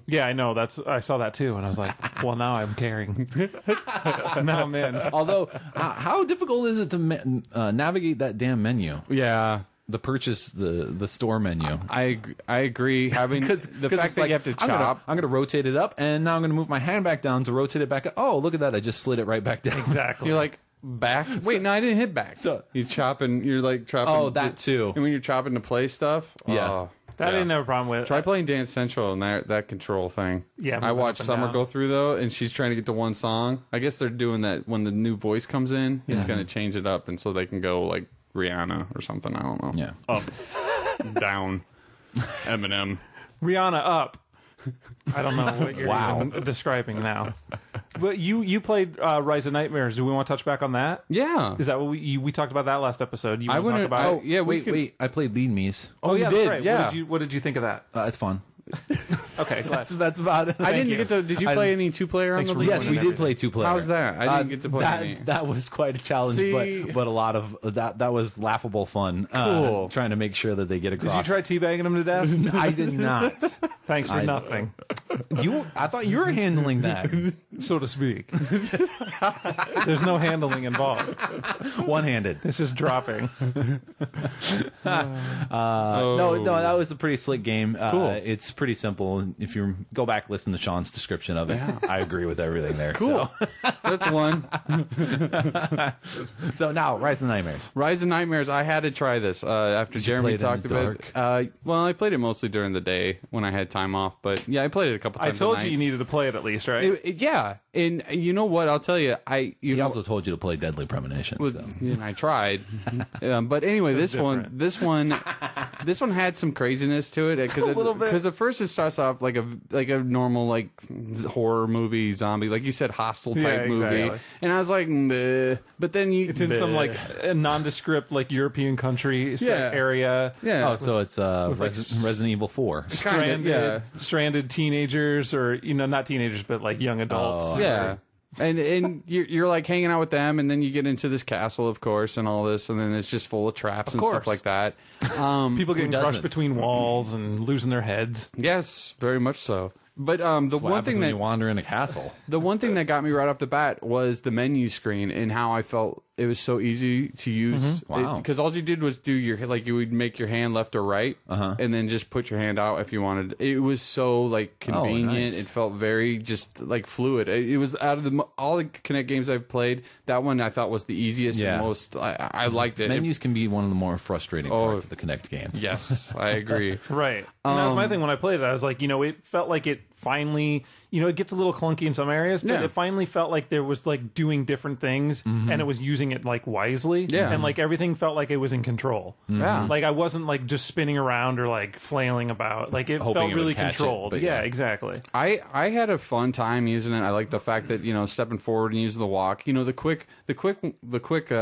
Yeah, I know. I saw that too, and I was like, well, now I'm caring. Now I'm in. Although, how difficult is it to navigate that damn menu? Yeah. The purchase, the store menu. I agree. Having the fact that you have to chop. I'm going to rotate it up, and now I'm going to move my hand back down to rotate it back up. Oh, look at that. I just slid it right back down. Exactly. You're like, back? Wait, no, I didn't hit back. So he's chopping. You're like chopping. Oh, that too. And when you're chopping to play stuff, that I didn't have a problem with. Try playing Dance Central and that control thing. Yeah, I watched Summer go through though, and she's trying to get to one song. I guess they're doing that when the new voice comes in. It's going to change it up, and so they can go like Rihanna or something. I don't know. Yeah. Up, down, Eminem. Rihanna up. I don't know what you're even describing now. But you played Rise of Nightmares. Do we want to touch back on that? Yeah. Is that what we talked about that last episode? You want to talk about it? Yeah, wait. I played Leedmees. Oh, yeah, you did. that's right. Yeah. What did you think of that? It's fun. Okay, that's about it. I didn't get to. Did you play any 2-player on the League? Yes, we did play 2-player. How's that? I didn't get to play any. That was quite a challenge, but a lot of that was laughable fun. Cool. Trying to make sure that they get across. Did you try teabagging them to death? I did not. Thanks for nothing. I thought you were handling that, so to speak. There's no handling involved. One-handed. It's just dropping. No, that was a pretty slick game. Cool. It's pretty simple. If you go back, listen to Sean's description of it. I agree with everything there. Cool. So. That's one. So now, Rise of Nightmares. Rise of Nightmares. I had to try this after Jeremy talked about it. Well, I played it mostly during the day when I had time off. But yeah, I played it a couple times. I told you needed to play it at least, right? Yeah, and you know what? I'll tell you. He also told you to play Deadly Premonition. Well, so. I tried, but anyway, this one had some craziness to it because at first it starts off like a normal like horror movie, zombie, like you said, hostile type movie, and I was like, bleh. But then it's in some like a nondescript like European country area. Yeah. Oh, so it's Resident Evil 4. Stranded teenagers, or not teenagers, but like young adults. Oh, yeah. And you're like hanging out with them, and then you get into this castle, of course, and all this, and then it's just full of traps and stuff like that. People getting crushed between walls and losing their heads. Yes, very much so. But the one thing that you wander in a castle, the one thing that got me right off the bat was the menu screen and how I felt it was so easy to use. Wow! Because all you did was do you would make your hand left or right, and then just put your hand out if you wanted. It was so like convenient. Oh, nice. It felt very just like fluid. It was out of all the Kinect games I've played, that one I thought was the easiest and most. I liked it. Menus can be one of the more frustrating parts of the Kinect games. Yes, I agree. Right. And that was my thing when I played it. I was like, it felt like it finally, it gets a little clunky in some areas, but it finally felt like there was like doing different things and it was using it like wisely. Yeah. And like everything felt like it was in control. Yeah. Like I wasn't like just spinning around or like flailing about. Like it felt really controlled. Yeah, exactly. I had a fun time using it. I like the fact that, stepping forward and using the walk, the quick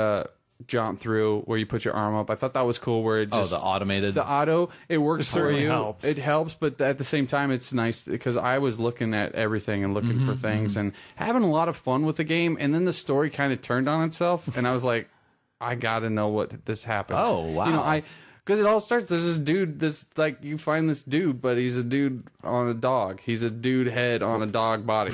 jump through where you put your arm up. I thought that was cool where it just... the automated... The auto, it works for you. Helps. It helps, but at the same time, it's nice because I was looking at everything and looking for things and having a lot of fun with the game, and then the story kind of turned on itself, and I was like, I gotta know what this happens. Oh, wow. Because it all starts, there's this dude, you find this dude, but he's a dude on a dog. He's a dude head on a dog body.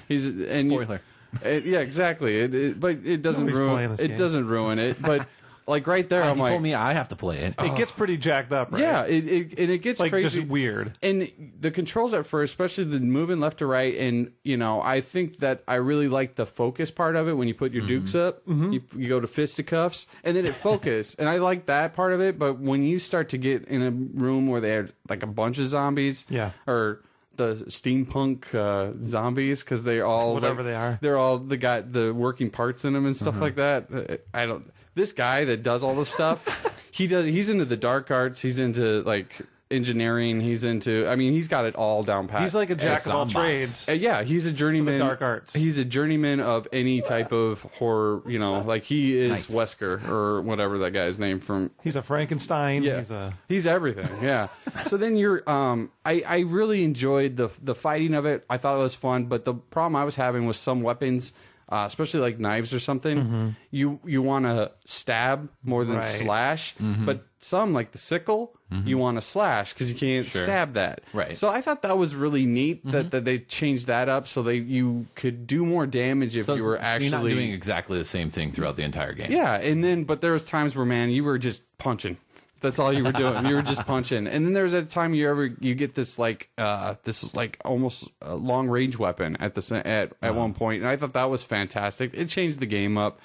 Spoiler. Yeah, exactly. But it doesn't ruin it. But like right there, he told me I have to play it. It gets pretty jacked up, right? Yeah, it gets like crazy, just weird. And the controls at first, especially the moving left to right, and I think that I really like the focus part of it when you put your dukes up, you go to fisticuffs, and then it focus, and I like that part of it. But when you start to get in a room where they have like a bunch of zombies, or the steampunk zombies, because they're all whatever they are. They're all the working parts in them and stuff like that. This guy that does all this stuff, he's into the dark arts. He's into like engineering. He's got it all down pat. He's like a jack of all trades. Yeah, he's a journeyman. Dark arts. He's a journeyman of any type of horror. Like he is Wesker or whatever that guy's name from. He's a Frankenstein. Yeah, he's everything. Yeah. So then I really enjoyed the fighting of it. I thought it was fun, but the problem I was having was some weapons. Especially like knives or something, you want to stab more than slash, but some like the sickle, you want to slash because you can't stab that. Right. So I thought that was really neat that they changed that up so you could do more damage if you were actually you're not doing exactly the same thing throughout the entire game. Yeah, and but there was times where you were just punching. That's all you were doing. You were just punching. And then there's a time you get this almost long range weapon at one point, and I thought that was fantastic. It changed the game up.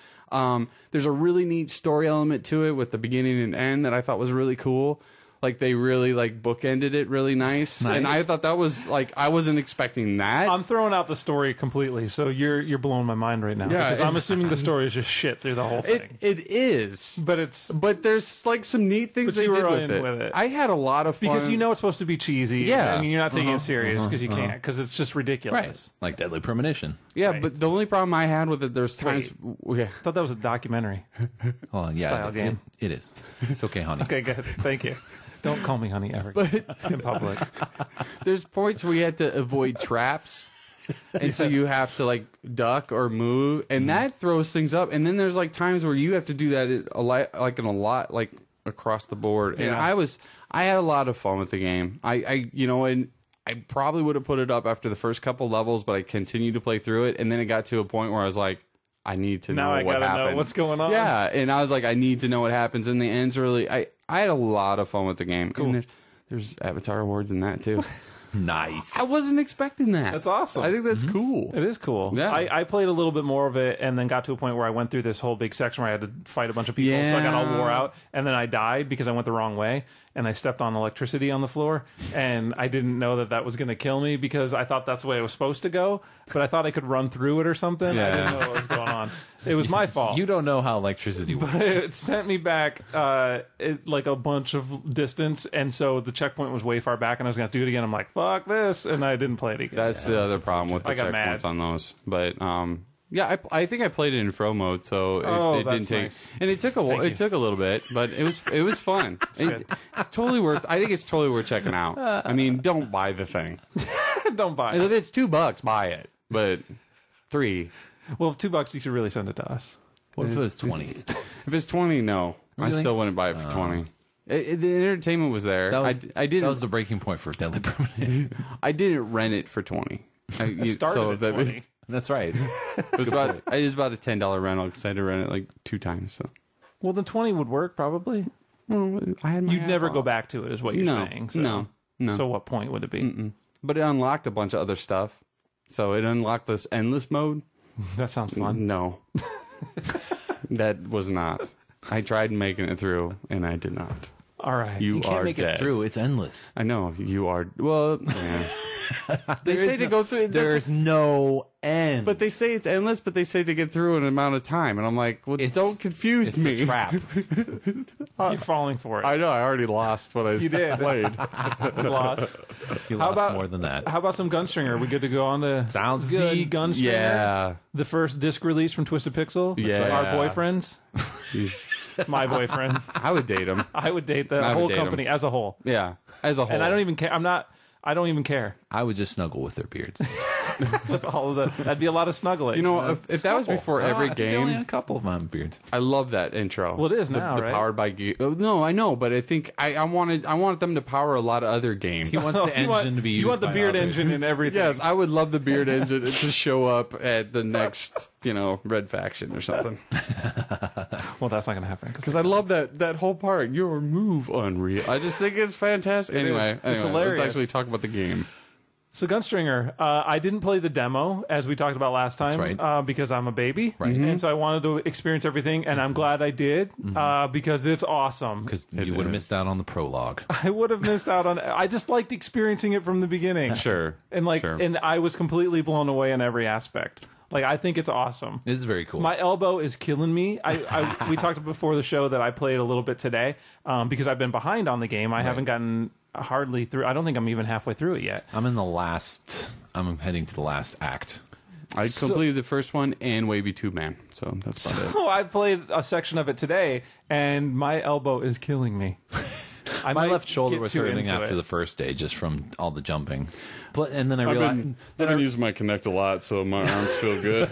There's a really neat story element to it with the beginning and end that I thought was really cool. Like they really bookended it really nice. And I thought that was I wasn't expecting that. I'm throwing out the story completely, so you're blowing my mind right now. Yeah, because I'm assuming the story is just shit through the whole thing. It is, but there's some neat things they did with it. I had a lot of fun because it's supposed to be cheesy. Yeah, you're not taking it serious because you can't, because it's just ridiculous. Right. Like Deadly Premonition. Yeah, but the only problem I had with it, there's times. I thought that was a documentary. Oh yeah, style game. It is. It's okay, honey. Okay, good. Thank you. Don't call me honey ever in public. There's points where you have to avoid traps. And so you have to like duck or move, and that throws things up. And then there's like times where you have to do that a lot across the board. And I had a lot of fun with the game. And I probably would have put it up after the first couple levels, but I continued to play through it. And then it got to a point where I was like, I need to know what happens. Now I gotta know what's going on. Yeah, and I was like, I need to know what happens. And the end's really, I had a lot of fun with the game. Cool. And there's Avatar awards in that too. Nice. I wasn't expecting that. That's awesome. I think that's cool. It is cool. Yeah. I played a little bit more of it and then got to a point where I went through this whole big section where I had to fight a bunch of people. So I got all wore out. And then I died because I went the wrong way. And I stepped on electricity on the floor. And I didn't know that was going to kill me because I thought that's the way it was supposed to go. But I thought I could run through it or something. Yeah. I didn't know what was going on. It was my fault. You don't know how electricity works. But it sent me back like a bunch of distance. And so the checkpoint was way far back. And I was going to do it again. I'm like, fuck this. And I didn't play it again. That's the other problem with the checkpoints on those. But yeah, I think I played it in Fro mode, so it didn't take. Nice. And it took a little bit, but it was fun. Totally worth. I think it's totally worth checking out. I mean, don't buy the thing. Don't buy it. If it's $2, buy it. But $3. Well, $2, you should really send it to us. What if it was 20? If it's 20, no, I still wouldn't buy it for 20. The entertainment was there. I didn't. That was the breaking point for Deadly Premonition. I didn't rent it for 20. It started at 20. That's right. It was about a $10 rental because I had to rent it like 2 times. So, well, the 20 would work probably. Well, I had my You'd never go back to it, is what you're saying. So. No. So what point would it be? But it unlocked a bunch of other stuff. So it unlocked this endless mode. That sounds fun. No, that was not. I tried making it through, and I did not. All right, you can't make it through. It's endless. I know you are. Well, yeah. They say to go through. There's no end. But they say it's endless. But they say to get through in an amount of time, and I'm like, well, don't confuse me. It's a trap. You're falling for it. I know. I already lost what I played. You lost. You lost more than that. How about some Gunstringer? We good to go on to sounds good. The Gunstringer. Yeah. The first disc release from Twisted Pixel. Yeah. Our boyfriends. My boyfriend. I would date him. I would date the whole company as a whole. Yeah, as a whole. And I don't even care. I don't even care. I would just snuggle with their beards. With all of that'd be a lot of snuggling. You know, if that was before every game, only a couple of my beards. I love that intro. Well, it is now, right? Powered by no, I know, but I think I wanted them to power a lot of other games. He wants the engine to be used. You want the beard engine and everything. Yes, I would love the beard engine to show up at the next, Red Faction or something. Well, that's not going to happen because I love that whole part. Your move, Unreal. I just think it's fantastic. Anyway, it's hilarious. Let's actually talk about the game. So Gunstringer, I didn't play the demo as we talked about last time, right. Because I'm a baby, right. And so I wanted to experience everything, and I'm glad I did because it's awesome. Because you would have missed out on the prologue. I would have missed out on. I just liked experiencing it from the beginning. Sure, and and I was completely blown away in every aspect. Like, I think it's awesome. It is very cool. My elbow is killing me. We talked before the show that I played a little bit today because I've been behind on the game. I haven't gotten hardly through. I don't think I'm even halfway through it yet. I'm heading to the last act. I completed the first one and Wavy 2 Man, so that's about it. So I played a section of it today, and my elbow is killing me. My left shoulder was hurting after the first day just from all the jumping. And then I realized... I've been using my Kinect a lot, so my arms feel good.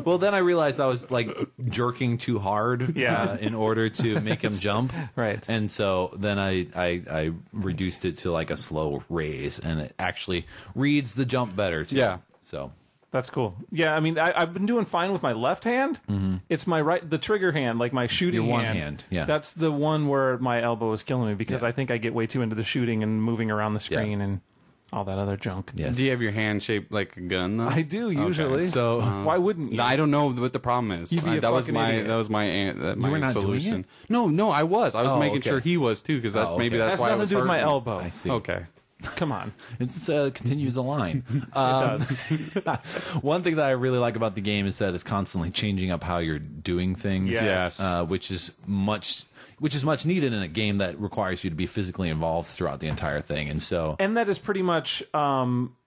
Well, then I realized I was like jerking too hard in order to make him jump. Right. And so then I reduced it to like a slow raise, and it actually reads the jump better too. Yeah. So... That's cool. Yeah, I mean, I've been doing fine with my left hand. Mm-hmm. It's my the trigger hand, like my shooting Your one hand. Yeah. That's the one where my elbow is killing me because I think I get way too into the shooting and moving around the screen and all that other junk. Yes. Do you have your hand shaped like a gun, though? I do, usually. Okay. So why wouldn't you? I don't know what the problem is. That was my solution. Doing it? No, I was making sure he was too because that's maybe that's why I was nothing to do with my hurting. elbow. I see. Okay. Come on. It continues a line. It does. One thing that I really like about the game is that it's constantly changing up how you're doing things. Yes. Which is much needed in a game that requires you to be physically involved throughout the entire thing. And that is pretty much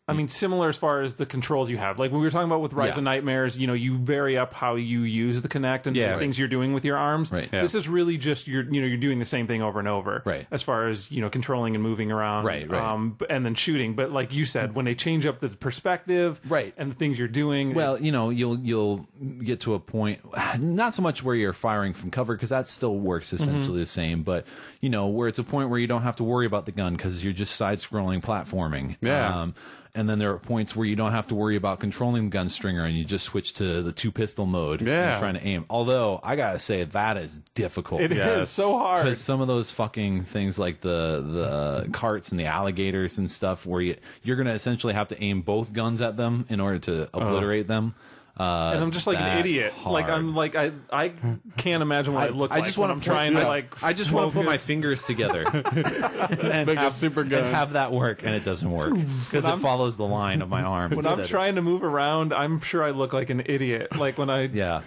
I mean, similar as far as the controls you have. Like when we were talking about with Rise of Nightmares, you know, you vary up how you use the Kinect and the things you're doing with your arms. Right. This is really just you're doing the same thing over and over. Right. As far as, you know, controlling and moving around. Right. And then shooting. But like you said, when they change up the perspective, and the things you're doing. Well, you know, you'll get to a point, not so much where you're firing from cover because that still works essentially the same, but you know, where it's a point where you don't have to worry about the gun because you're just side-scrolling platforming. Yeah. And then there are points where you don't have to worry about controlling the Gunstringer and you just switch to the 2-pistol mode and trying to aim. Although, I gotta say, that is difficult. It is so hard. Because some of those fucking things like the carts and the alligators and stuff where you're gonna essentially have to aim both guns at them in order to obliterate them. And I'm just like an idiot. Hard. Like I'm like I can't imagine what I look like. I just want to trying to like. I just want to put my fingers together and make a super gun and have that work, and it doesn't work because it follows the line of my arm. When I'm trying to move around, I'm sure I look like an idiot. Like when I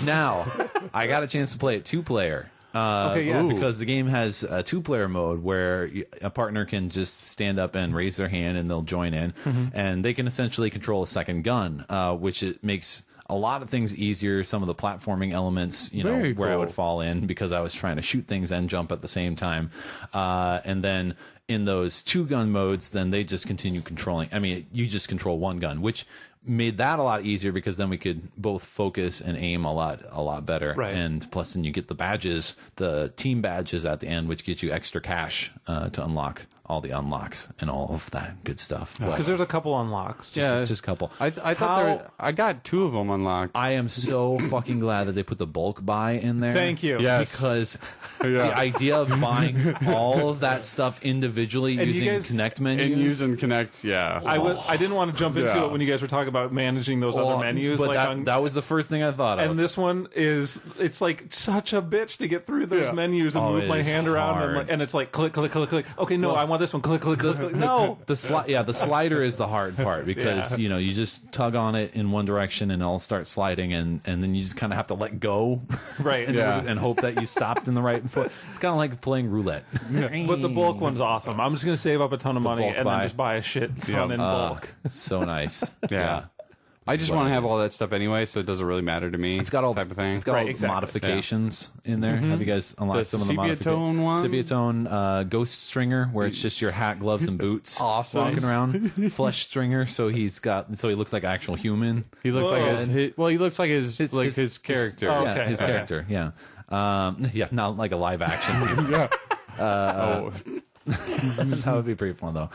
Now I got a chance to play it 2-player. Because the game has a 2-player mode where a partner can just stand up and raise their hand and they'll join in, and they can essentially control a second gun, which it makes a lot of things easier. Some of the platforming elements, you know, where I would fall in because I was trying to shoot things and jump at the same time, and then in those 2-gun modes, then they just continue controlling. I mean, you just control one gun, which made that a lot easier because then we could both focus and aim a lot better. Right. And plus then you get the badges, the team badges at the end, which gives you extra cash to unlock all the unlocks and all of that good stuff. Because there's a couple unlocks. Just a couple. I thought I got 2 of them unlocked. I am so fucking glad that they put the bulk buy in there. Thank you. Yes. Because the idea of buying all of that stuff individually And using Kinect menus. And using Kinect, I didn't want to jump into it when you guys were talking about managing those other menus. But like that was the first thing I thought of. And this one it's like such a bitch to get through those menus and move my hand around. And it's like click, click, click, click. Okay, no, I want this one. Click, click, click. No, the slider is the hard part because you know you just tug on it in one direction and it'll start sliding and then you just kind of have to let go, right? and hope that you stopped in the right foot. It's kind of like playing roulette. But the bulk one's awesome. I'm just gonna save up a ton of money and then just buy a shit ton in bulk. So nice. Yeah. I just want to have all that stuff anyway, so it doesn't really matter to me. It's got all type of thing. It's got all the modifications in there. Have you guys unlocked some of the modifications? Sepiatone, Gunstringer, where it's just your hat, gloves, and boots. Awesome. Walking around. Flesh Stringer, so he looks like an actual human. He looks he looks like his character. His character. Yeah. Not like a live action. That would be pretty fun though.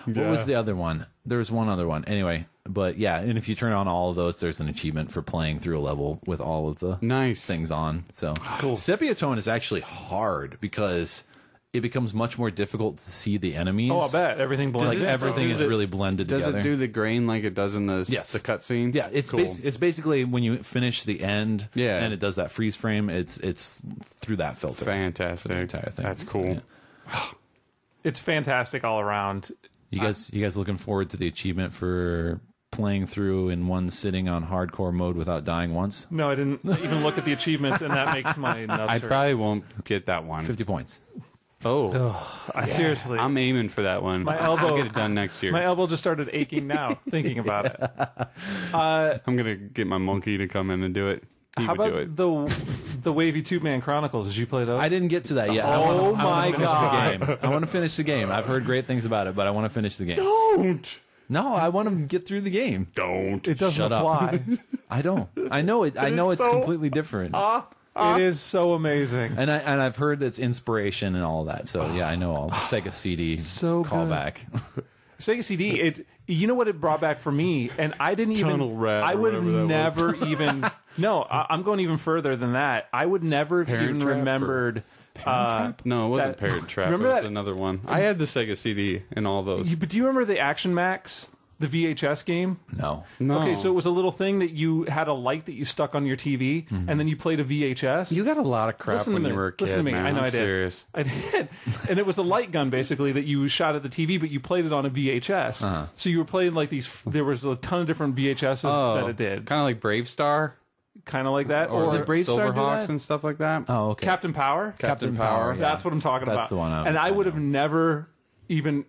What was the other one? There was one other one. Anyway, but yeah, and if you turn on all of those, there's an achievement for playing through a level with all of the things on. So cool. Sepiatone is actually hard because it becomes much more difficult to see the enemies. Oh, I bet everything blends. Like everything is really blended together. Does it do the grain like it does in the cutscenes? Yeah, it's cool. It's basically when you finish the end, and it does that freeze frame. It's through that filter. Fantastic. For the entire thing. That's cool. So, it's fantastic all around. You guys looking forward to the achievement for playing through in one sitting on hardcore mode without dying once? No, I didn't even look at the achievements, and that makes my nuts I hurt. probably won't get that one. 50 points. Seriously, I'm aiming for that one. My elbow, I'll get it done next year. My elbow just started aching now thinking about it. I'm gonna get my monkey to come in and do it. How about the Wavy Tube Man Chronicles? Did you play those? I didn't get to that yet. Oh my god! I want to finish the game. I've heard great things about it, but I want to finish the game. Don't. No, I want to get through the game. Don't. It doesn't apply. I don't. I know it. I know it's completely different. It is so amazing, and I've heard it's inspiration and all that. So yeah, I know all Sega CD callback. Sega CD. You know what it brought back for me, and I didn't even. I would have never even. No, I'm going even further than that. I would never have even remembered. No, it wasn't Parent Trap. It was another one. I had the Sega CD and all those. But do you remember the Action Max? The VHS game? No. Okay, so it was a little thing that you had a light that you stuck on your TV, and then you played a VHS. You got a lot of crap when you were a kid. Listen to me. Man. I know I'm I did. Serious. I did. And it was a light gun, basically, that you shot at the TV, but you played it on a VHS. So you were playing like these. There was a ton of different VHSs that it did. Kind of like Brave Star? Kind of like that. Or did Brave Star do Silverhawks that? and stuff like that? Oh, okay. Captain Power? Captain Power. That's what I'm talking about. That's the one and I would have never even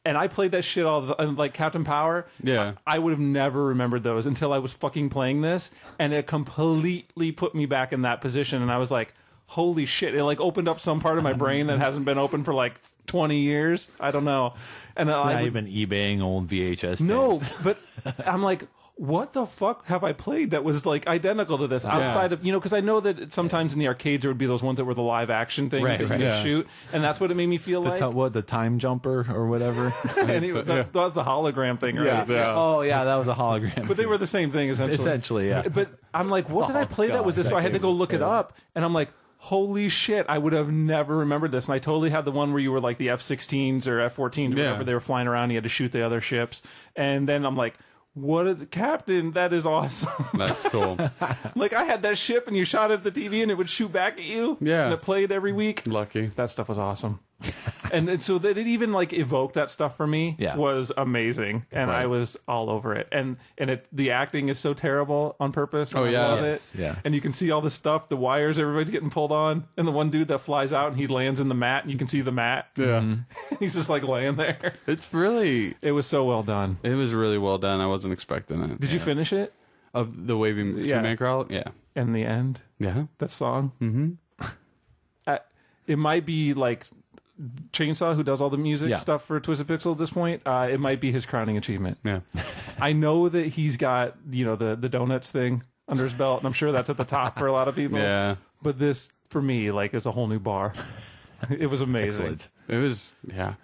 And I played that shit all the, like Captain Power. Yeah. I would have never remembered those until I was fucking playing this, and it completely put me back in that position. And I was like, holy shit! It like opened up some part of my brain that hasn't been open for like 20 years. I don't know. And so now you've been eBaying old VHS. No, but I'm like, what the fuck have I played that was like identical to this outside of, you know, because I know that sometimes in the arcades there would be those ones that were the live action things that you could shoot, and that's what it made me feel like. The time jumper or whatever? Anyway, that was the hologram thing, right? Yeah. Oh, yeah, that was a hologram. But they were the same thing, essentially. Essentially, yeah. But I'm like, what did I play that was this? So I had to go look it up, and I'm like, holy shit, I would have never remembered this. And I totally had the one where you were like the F-16s or F-14s or whatever, they were flying around, you had to shoot the other ships. And then I'm like, what is Captain? That is awesome. That's cool. Like I had that ship and you shot it at the TV and it would shoot back at you. Yeah. And it played every week. Lucky. That stuff was awesome. and so that it even like evoked that stuff for me was amazing. And I was all over it. And the acting is so terrible on purpose. Oh, yeah. I love it. Yeah. And you can see all the stuff, the wires everybody's getting pulled on. And the one dude that flies out and he lands in the mat and you can see the mat. Yeah. He's just like laying there. It was so well done. It was really well done. I wasn't expecting it. Did you finish it? Of the waving two-man crawl? Yeah. In the end? Yeah. That song? Mm-hmm. It might be like Chainsaw, who does all the music stuff for Twisted Pixel at this point. It might be his crowning achievement. Yeah. I know that he's got, you know, the donuts thing under his belt, and I'm sure that's at the top for a lot of people. Yeah. But this, for me, like, is a whole new bar. It was amazing. Excellent. It was, yeah.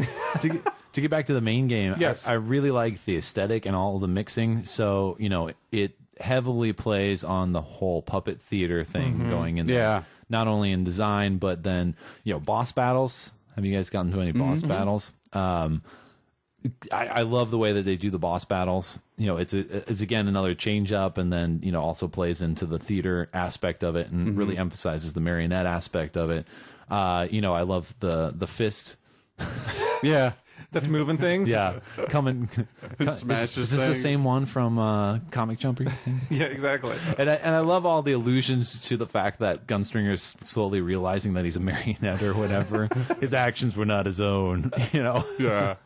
To get back to the main game, yes. I really like the aesthetic and all the mixing. So, you know, it heavily plays on the whole puppet theater thing going in there. Yeah. Not only in design, but then, you know, boss battles. Have you guys gotten to any boss battles? I love the way that they do the boss battles. You know, it's again another change up, and then, you know, also plays into the theater aspect of it and really emphasizes the marionette aspect of it. You know, I love the fist. Yeah. That's moving things? Yeah. Smash is this the same one from Comic Jumper? Yeah, exactly. And I love all the allusions to the fact that Gunstringer's slowly realizing that he's a marionette or whatever. His actions were not his own, you know? Yeah.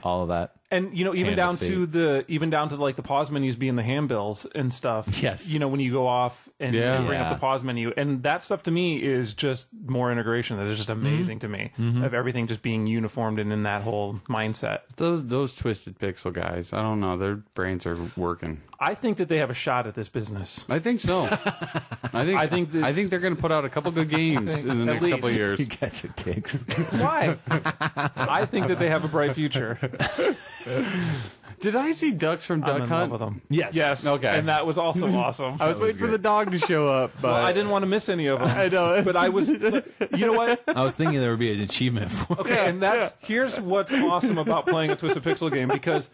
All of that. And, you know, even down to like the pause menus being the handbills and stuff. Yes. You know, when you go off and you bring up the pause menu, and that stuff to me is just more integration. That is just amazing to me, of everything just being uniformed and in that whole mindset. Those Twisted Pixel guys, I don't know, their brains are working. I think that they have a shot at this business. I think so. I think they're going to put out a couple good games in the next couple of years. You guys are dicks. Why? I think that they have a bright future. Did I see ducks from Duck I'm in Hunt? love with them. Yes. Yes. Okay. And that was also awesome. I was waiting for the dog to show up, but well, I didn't want to miss any of them. I know. But I was, you know what? I was thinking there would be an achievement for Okay, and here's what's awesome about playing a Twisted Pixel game, because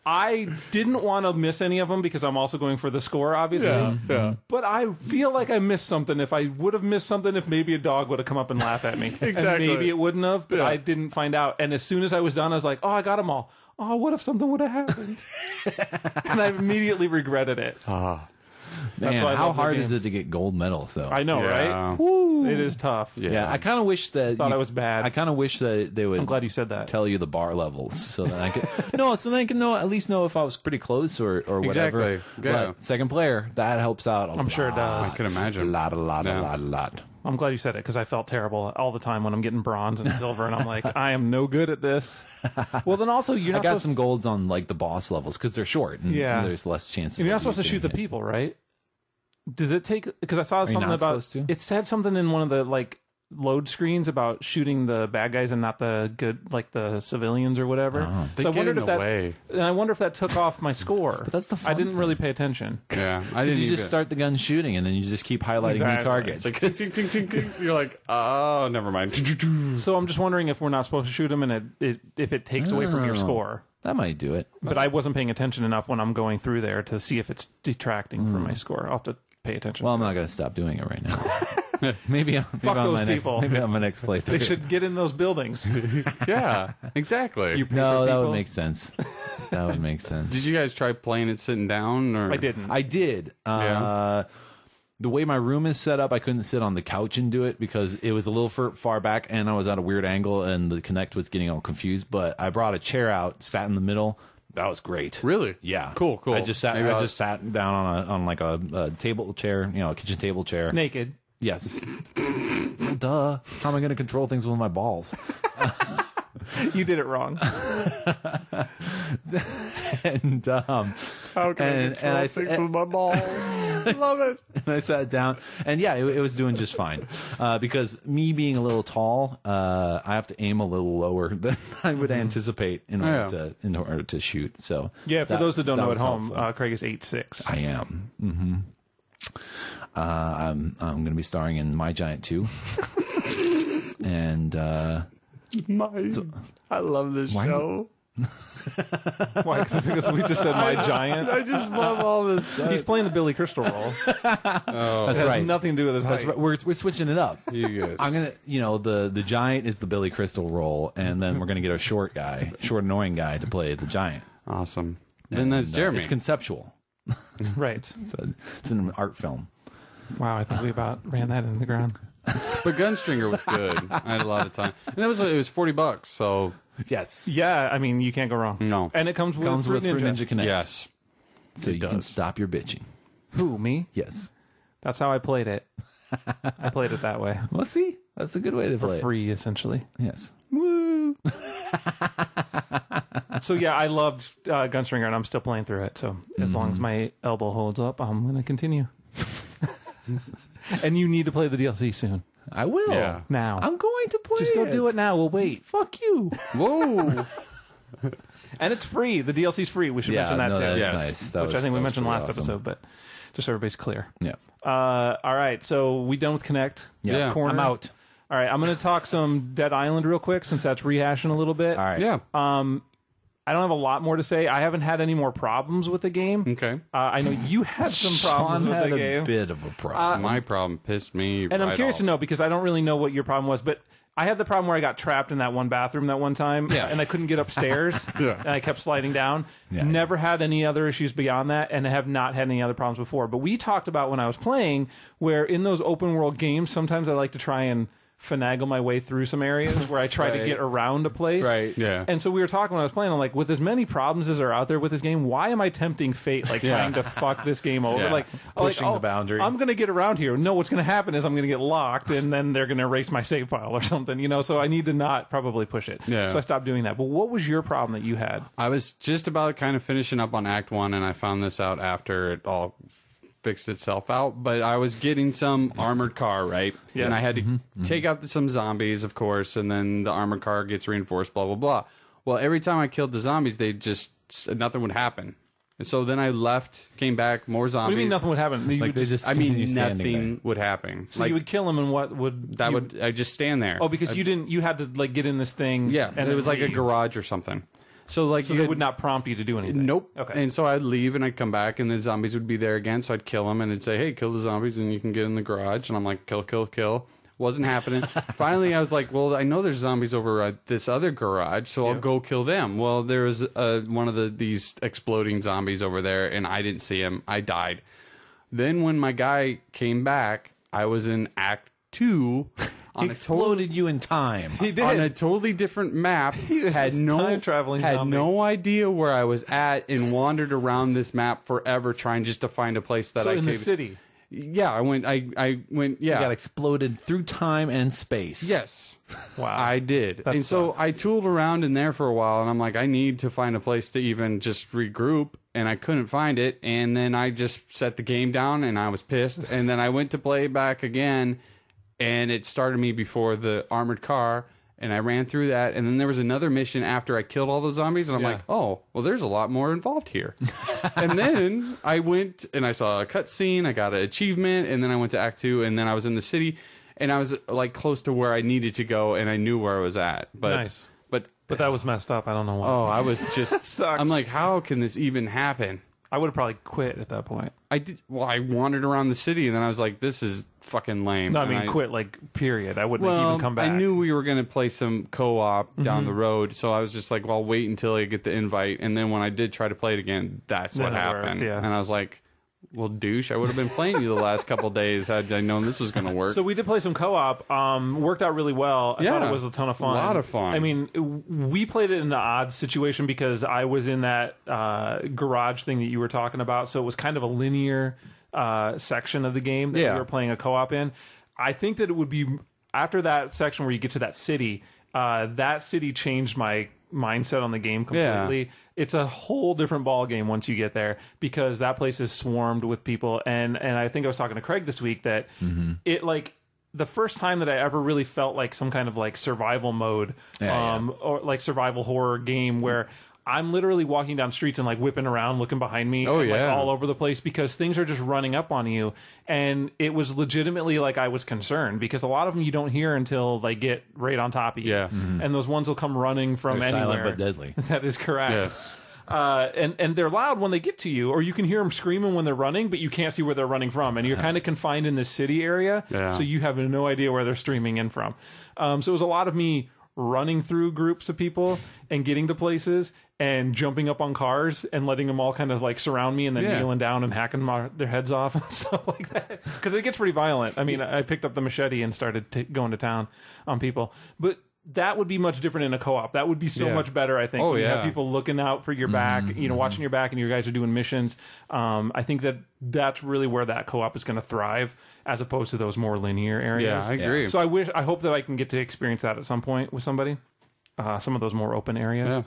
I didn't want to miss any of them because I'm also going for the score, obviously. Yeah. But I feel like I missed something. If I would have missed something, if maybe a dog would have come up and laughed at me. Exactly. And maybe it wouldn't have, but I didn't find out. And as soon as I was done, I was like, oh, I got them all. Oh, what if something would have happened? And I immediately regretted it. Man, how hard is it to get gold medals, though? I know, right? Woo. It is tough. Yeah, I kind of wish that I was bad. I kind of wish that they would. I'm glad you said that. Tell you the bar levels so that I could so that I can at least know if I was pretty close or whatever. Exactly. Yeah. But second player, that helps out a lot. I'm sure it does. I can imagine. A lot. I'm glad you said it, because I felt terrible all the time when I'm getting bronze and silver, and I'm like, I am no good at this. Well, then also you're not. I got some golds on like the boss levels because they're short and there's less chances. And you're not supposed to shoot the people, right? Does it take? Because I saw something about. It said something in one of the like load screens about shooting the bad guys and not the good, like the civilians or whatever. So I wondered if that. And I wonder if that took off my score. But that's the fun I didn't thing. really pay attention. Yeah, I didn't. You just start the gun shooting and then you just keep highlighting new targets. It's like ting, ting, ting, ting. You're like, oh, never mind. So I'm just wondering if we're not supposed to shoot them and if it takes away from your score. That might do it. But I wasn't paying attention enough when I'm going through there to see if it's detracting from my score. I'll have to pay attention. Well, I'm not going to stop doing it right now. maybe on my next playthrough. They should get in those buildings. Yeah, exactly. No, that would make sense. That would make sense. Did you guys try playing it sitting down? Or I didn't. I did. the way my room is set up, I couldn't sit on the couch and do it because it was a little far back and I was at a weird angle and the Kinect was getting all confused. But I brought a chair out, sat in the middle. That was great. Really? Yeah. Cool. I just sat down on like a table chair, a kitchen table chair. Naked. Yes. Duh. How am I going to control things with my balls? You did it wrong. And how can I control things with my balls? Love it. And I sat down, and yeah, it was doing just fine. Because me being a little tall, I have to aim a little lower than I would anticipate in order to shoot. So yeah, for those that don't know at home, Craig is 8'6". I am. Mm-hmm. I'm going to be starring in My Giant 2. And I love this show. Why? Because we just said My Giant. I just love all this stuff. He's playing the Billy Crystal role. That's right. Nothing to do with his height. That's right. We're switching it up. You guys. I'm gonna, the giant is the Billy Crystal role, and then we're gonna get a short annoying guy to play the giant. Awesome. Then that's Jeremy. It's conceptual. Right. It's an art film. Wow, I think we about ran that in the ground. But Gunstringer was good. I had a lot of time, and it was $40. So yes, yeah. I mean, you can't go wrong. No, and it comes with Fruit Ninja Kinect. Yes, so you can stop your bitching. Who, me? Yes, that's how I played it. I played it that way. Well, see, that's a good way to play it. For free, essentially. Yes. Woo. So yeah, I loved Gunstringer, and I'm still playing through it. So as long as my elbow holds up, I'm going to continue. And you need to play the DLC soon. I will. Yeah. Now. I'm going to play Just go do it now. We'll wait. Fuck you. Whoa. And it's free. The DLC's free. We should mention that too. Yes. Nice. Which I think we mentioned last episode, but just so everybody's clear. Yeah. All right. So we done with Kinect? Yeah. Corner? I'm out. All right. I'm going to talk some Dead Island real quick since that's rehashing a little bit. All right. Yeah. I don't have a lot more to say. I haven't had any more problems with the game. Okay. I know you had some problems Sean with had the game. a bit of a problem. My problem pissed me And I'm curious off. to know because I don't really know what your problem was, but I had the problem where I got trapped in that one bathroom that one time, and I couldn't get upstairs, and I kept sliding down. Yeah. Never had any other issues beyond that, and I have not had any other problems before. But we talked about when I was playing, where in those open world games, sometimes I like to try and finagle my way through some areas where I try to get around a place. Right, yeah. And so we were talking when I was playing, I'm like, with as many problems as are out there with this game, why am I tempting fate, trying to fuck this game over? Yeah. Pushing the boundary. I'm going to get around here. No, what's going to happen is I'm going to get locked, and then they're going to erase my save file or something, so I need to not probably push it. Yeah. So I stopped doing that. But what was your problem that you had? I was just about kind of finishing up on Act 1, and I found this out after it all fixed itself out, but I was getting some armored car, right? Yeah. And I had to take out some zombies, of course, and then the armored car gets reinforced, blah, blah, blah. Well, every time I killed the zombies, nothing would happen. And so then I left, came back, more zombies. What do you mean nothing would happen? Nothing would happen. So you would kill them, and what would... I'd just stand there. Oh, because you had to get in this thing. Yeah, and it was like a garage or something. So they would not prompt you to do anything? Nope. Okay. And so I'd leave and I'd come back and the zombies would be there again. So I'd kill them and it'd say, hey, kill the zombies and you can get in the garage. And I'm like, kill, kill, kill. Wasn't happening. Finally, I was like, well, I know there's zombies over at this other garage, so I'll go kill them. Well, there was one of these exploding zombies over there and I didn't see him. I died. Then when my guy came back, I was in Act 2. He exploded you in time. He did. On a totally different map. He was had no idea where I was at and wandered around this map forever trying just to find a place that I could. So in the city? Yeah, I went, yeah. You got exploded through time and space. Yes. Wow. I did. And so I tooled around in there for a while and I'm like, I need to find a place to even just regroup. And I couldn't find it. And then I just set the game down and I was pissed. And then I went to play back again. And it started me before the armored car, and I ran through that. And then there was another mission after I killed all the zombies, and I'm like, oh, well, there's a lot more involved here. And then I went and I saw a cutscene, I got an achievement, and then I went to Act 2, and then I was in the city, and I was close to where I needed to go, and I knew where I was at. But, nice. But that was messed up. I don't know why. Oh, I was just... sucks. I'm like, how can this even happen? I would have probably quit at that point. I did. Well, I wandered around the city, and then I was like, this is fucking lame. No, I mean, quit, period. I wouldn't even come back. I knew we were going to play some co-op down the road, so I was just like, well, I'll wait until I get the invite. And then when I did try to play it again, that's what happened. And I was like, Well, douche, I would have been playing you the last couple days had I known this was going to work. So we did play some co-op. Worked out really well. I thought it was a ton of fun. A lot of fun. I mean, we played it in the odd situation because I was in that garage thing that you were talking about. So it was kind of a linear section of the game that we were playing a co-op in. I think that it would be after that section where you get to that city changed my mindset on the game completely. Yeah. It's a whole different ball game once you get there because that place is swarmed with people. And I think I was talking to Craig this week that it like the first time that I ever really felt like some kind of like survival mode or like survival horror game where I'm literally walking down streets and like whipping around, looking behind me, like all over the place because things are just running up on you. And it was legitimately like I was concerned because a lot of them you don't hear until they get right on top of you. Yeah. And those ones will come running from they're anywhere. Silent but deadly. That is correct. Yes. And they're loud when they get to you, or you can hear them screaming when they're running, but you can't see where they're running from. And you're kind of confined in this city area, so you have no idea where they're streaming in from. So it was a lot of me running through groups of people and getting to places and jumping up on cars and letting them all kind of like surround me and then kneeling down and hacking their heads off and stuff like that. Because it gets pretty violent. I mean, I picked up the machete and started going to town on people. But that would be much different in a co-op. That would be so much better, I think. When you have people looking out for your back, watching your back, and you guys are doing missions. I think that's really where that co-op is going to thrive, as opposed to those more linear areas. Yeah, I agree. So I hope that I can get to experience that at some point with somebody. Some of those more open areas. Yeah.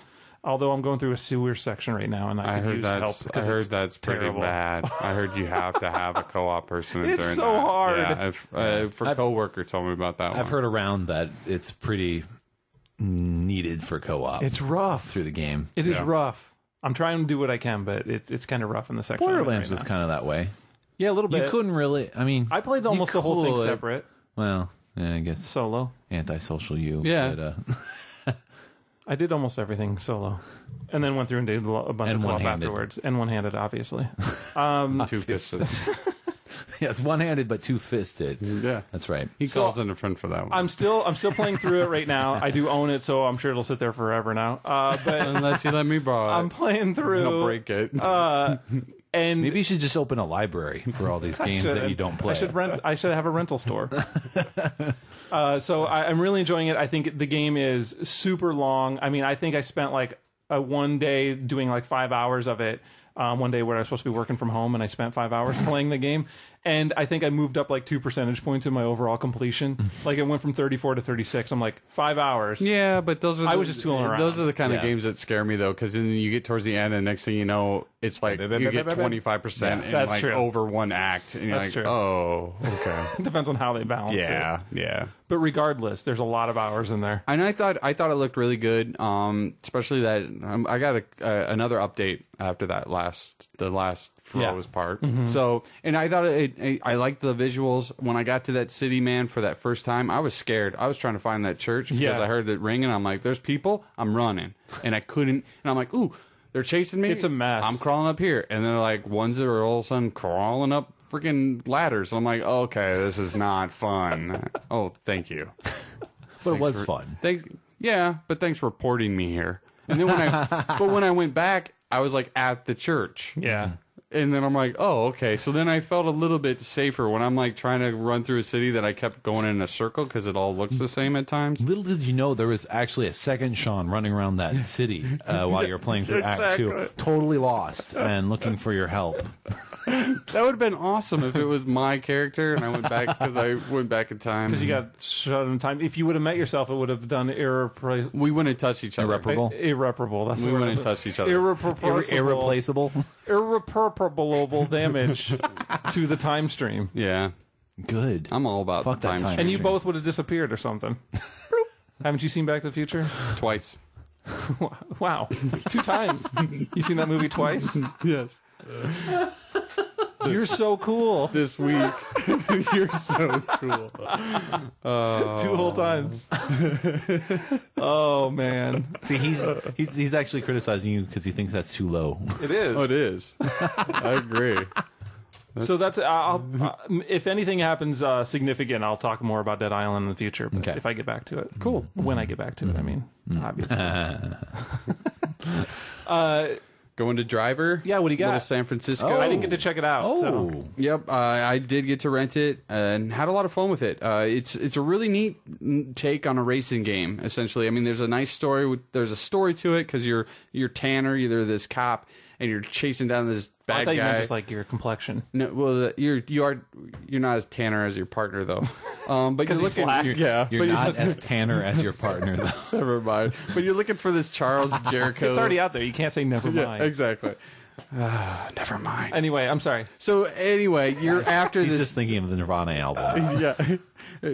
Although I'm going through a sewer section right now, and I could use help. I heard that's pretty bad. I heard you have to have a co-op person. It's so hard. Yeah, for coworker told me about that one. I've heard around that it's pretty needed for co-op. It's rough through the game. It is rough. I'm trying to do what I can, but it's kind of rough in the section. Borderlands was kind of that way. Yeah, a little bit. You couldn't really. I mean, I played almost the whole thing separate. Well, yeah, I guess solo. Antisocial you. Yeah. But, I did almost everything solo, and then went through and did a bunch of co-op afterwards, and one-handed, obviously. Two-fisted. Yeah, it's one-handed but two-fisted. Yeah, that's right. He calls in a friend for that one. I'm still playing through it right now. I do own it, so I'm sure it'll sit there forever now. But unless you let me borrow it, I'm playing through. I'll break it. And maybe you should just open a library for all these games that you don't play. I should have a rental store. So I'm really enjoying it. I think the game is super long. I mean, I think I spent like one day doing like 5 hours of it. One day where I was supposed to be working from home, and I spent 5 hours playing the game. And I think I moved up like 2 percentage points in my overall completion. Like it went from 34 to 36. I'm like 5 hours. Yeah, but I was just tooling around. Those are the kind of games that scare me though, because then you get towards the end, and next thing you know, it's like you get 25% in like over one act, and you're like, oh, okay. It depends on how they balance it. Yeah. But regardless, there's a lot of hours in there. And I thought it looked really good, especially that I got another update after that the last Froze part. So, and I thought I liked the visuals. When I got to that city, man, for that first time, I was scared. I was trying to find that church because I heard it ringing. I'm like, there's people. I'm running, and I couldn't. And I'm like, ooh, they're chasing me. It's a mess. I'm crawling up here, and they're like ones that are all of a sudden crawling up freaking ladders. And I'm like, okay, this is not fun. Oh, thank you. But it was fun. Thanks. Yeah, but thanks for reporting me here. And then when I went back, I was like at the church. Yeah. And then I'm like, oh, okay. So then I felt a little bit safer when I'm like trying to run through a city that I kept going in a circle because it all looks the same at times. Little did you know there was actually a second Sean running around that city while you're playing through Act 2. Totally lost and looking for your help. That would have been awesome if it was my character and I went back because I went back in time. Because you got shut in time. If you would have met yourself, it would have done irreparable. We wouldn't touch each other. Irreparable. That's we wouldn't touch each other. Irreplaceable. Irreparable damage to the time stream. Yeah. Good. I'm all about the time stream. And you both would have disappeared or something. Haven't you seen Back to the Future? Twice. Wow. 2 times. You seen that movie twice? Yes. You're so cool. This week. You're so cool. 2 whole times. Oh, man. See, he's actually criticizing you because he thinks that's too low. It is. Oh, it is. I agree. So that's if anything happens significant, I'll talk more about Dead Island in the future. But if I get back to it, cool. When I get back to it, I mean, obviously. going to Driver. Yeah, what do you got? Little San Francisco. I didn't get to check it out. So. Yep, I did get to rent it and had a lot of fun with it. It's a really neat take on a racing game. Essentially, I mean, there's a nice story. There's a story to it because you're Tanner, you're this cop, and you're chasing down this bad I thought guy. you meant just like your complexion. No, well, you're not as Tanner as your partner though. But you're looking, you're not as Tanner as your partner though. Never mind. But you're looking for this Charles Jericho. It's already out there. You can't say never mind. Yeah, exactly. Never mind. Anyway, I'm sorry. So anyway, you're after He's this. just thinking of the Nirvana album. Yeah.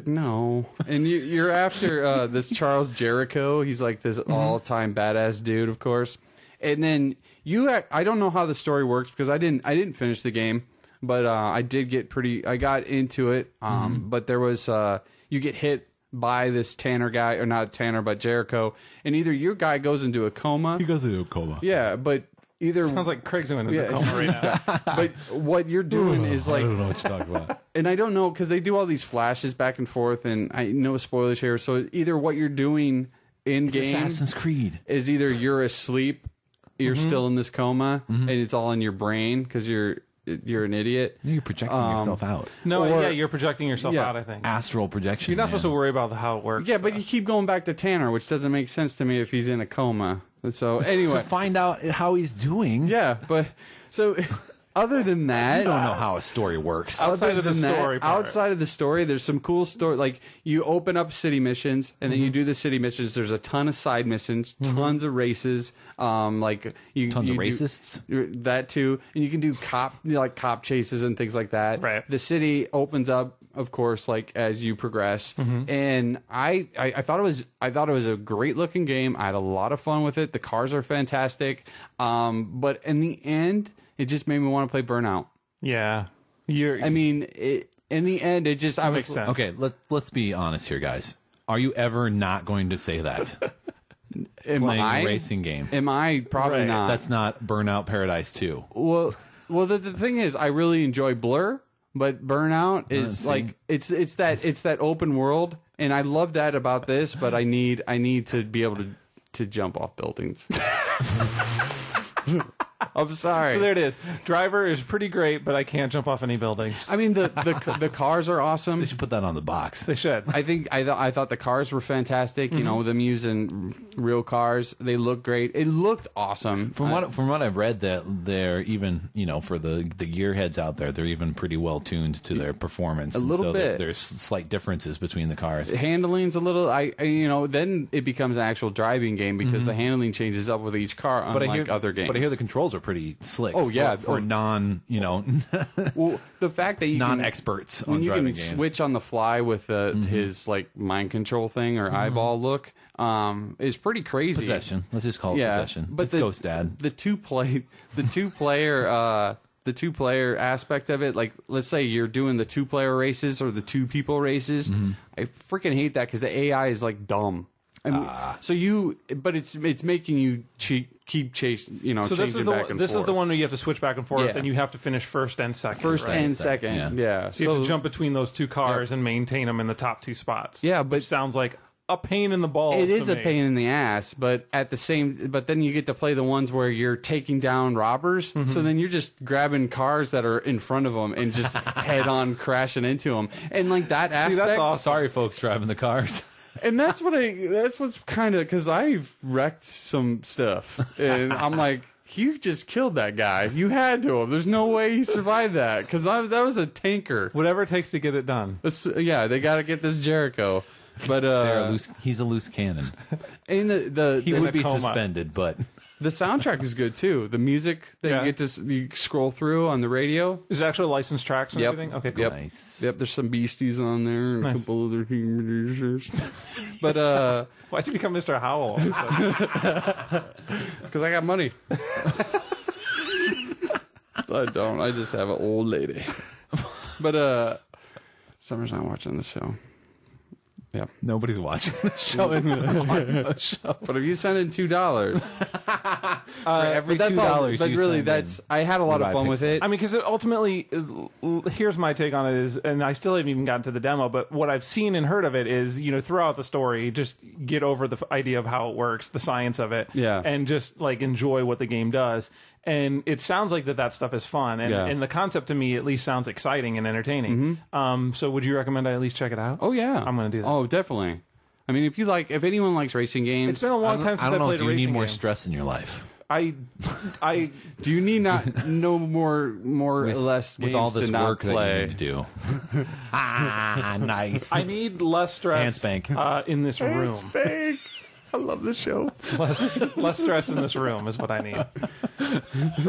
No. And you're after this Charles Jericho. He's like this all-time badass dude, of course. And then I don't know how the story works because I didn't finish the game, but I got into it. But there was you get hit by this Tanner guy, or not Tanner, but Jericho, and either your guy goes into a coma. He goes into a coma. Yeah, but either sounds like Craig's going into a coma right now. But what you're doing is like, I don't know what you're talking about. And I don't know because they do all these flashes back and forth, and I know spoilers here. So either what you're doing in game, Assassin's Creed, is either you're asleep, you're still in this coma, and it's all in your brain because you're an idiot. You're projecting yourself out. No, you're projecting yourself out, I think. Astral projection. You're not supposed to worry about how it works. Yeah, but you keep going back to Tanner, which doesn't make sense to me if he's in a coma. So anyway, to find out how he's doing. Yeah, but so other than that, I don't know how a story works. Outside of the story part. Outside of the story, there's some cool story. Like you open up city missions, and then you do the city missions. There's a ton of side missions, tons of races. Like you, tons you of do racists. That too, and you can do cop chases and things like that. Right. The city opens up, of course, like as you progress. And I thought it was a great looking game. I had a lot of fun with it. The cars are fantastic. But in the end, it just made me want to play Burnout. Yeah. In the end, it just makes sense. Okay, let's be honest here, guys. Are you ever not going to say that? Playing a racing game. Am I? Probably not. That's not Burnout Paradise 2. Well, the thing is, I really enjoy Blur, but Burnout is like it's that open world, and I love that about this. But I need to be able to jump off buildings. I'm sorry. So there it is. Driver is pretty great, but I can't jump off any buildings. I mean, the cars are awesome. They should put that on the box. They should. I thought the cars were fantastic. You know, them using real cars. They look great. It looked awesome. From what I've read, that they're even, for the gearheads out there, they're even pretty well tuned to their performance. A little bit. There's slight differences between the cars. Handling's a little. Then it becomes an actual driving game because the handling changes up with each car, unlike other games. But I hear the controls are pretty slick. Oh yeah, for non, well, the fact that you non-experts when on you driving can games. switch on the fly with his like mind control thing or eyeball look, is pretty crazy. Possession. Let's just call it possession. But it's Ghost Dad. The two player aspect of it, like let's say you're doing the 2-player races or the 2 people races. I freaking hate that because the AI is like dumb. But it's making you keep chasing, so this is the one where you have to switch back and forth, and you have to finish first and second. Second. Yeah. So you have to jump between those 2 cars and maintain them in the top 2 spots. Yeah, but which sounds like a pain in the balls. It is to a me. pain in the ass, but but then you get to play the ones where you're taking down robbers. So then you're just grabbing cars that are in front of them and just head on crashing into them. And like that aspect. That's awesome. Sorry, folks driving the cars. And that's what's kind of, because I've wrecked some stuff, and I'm like, you just killed that guy. You had to have. There's no way he survived that, because that was a tanker. Whatever it takes to get it done. Yeah, they got to get this Jericho. But he's a loose cannon. And he would be suspended, but the soundtrack is good too. The music that you scroll through on the radio. Is it actually licensed tracks and everything? Okay, cool. Yep. Nice. Yep, there's some Beasties on there and a couple other human producers. But why'd you become Mr. Howell? Because I got money. I don't. I just have an old lady. But Summer's not watching the show. Yeah, nobody's watching the show. But if you send in $2, For every $2, but really, I had a lot of fun with it. I mean, because ultimately, here's my take on it is, and I still haven't even gotten to the demo, but what I've seen and heard of it is, throughout the story, just get over the idea of how it works, the science of it, and just like enjoy what the game does. And it sounds like that stuff is fun, and the concept to me at least sounds exciting and entertaining. So would you recommend I at least check it out? Oh yeah, I'm going to do that. Oh, definitely. I mean, if anyone likes racing games, it's been a long time since I played a racing game. Do you need more stress in your life? I do you need no more or less games with all this work play? That you need to do? Nice. I need less stress in this room. I love this show. Less stress in this room is what I need.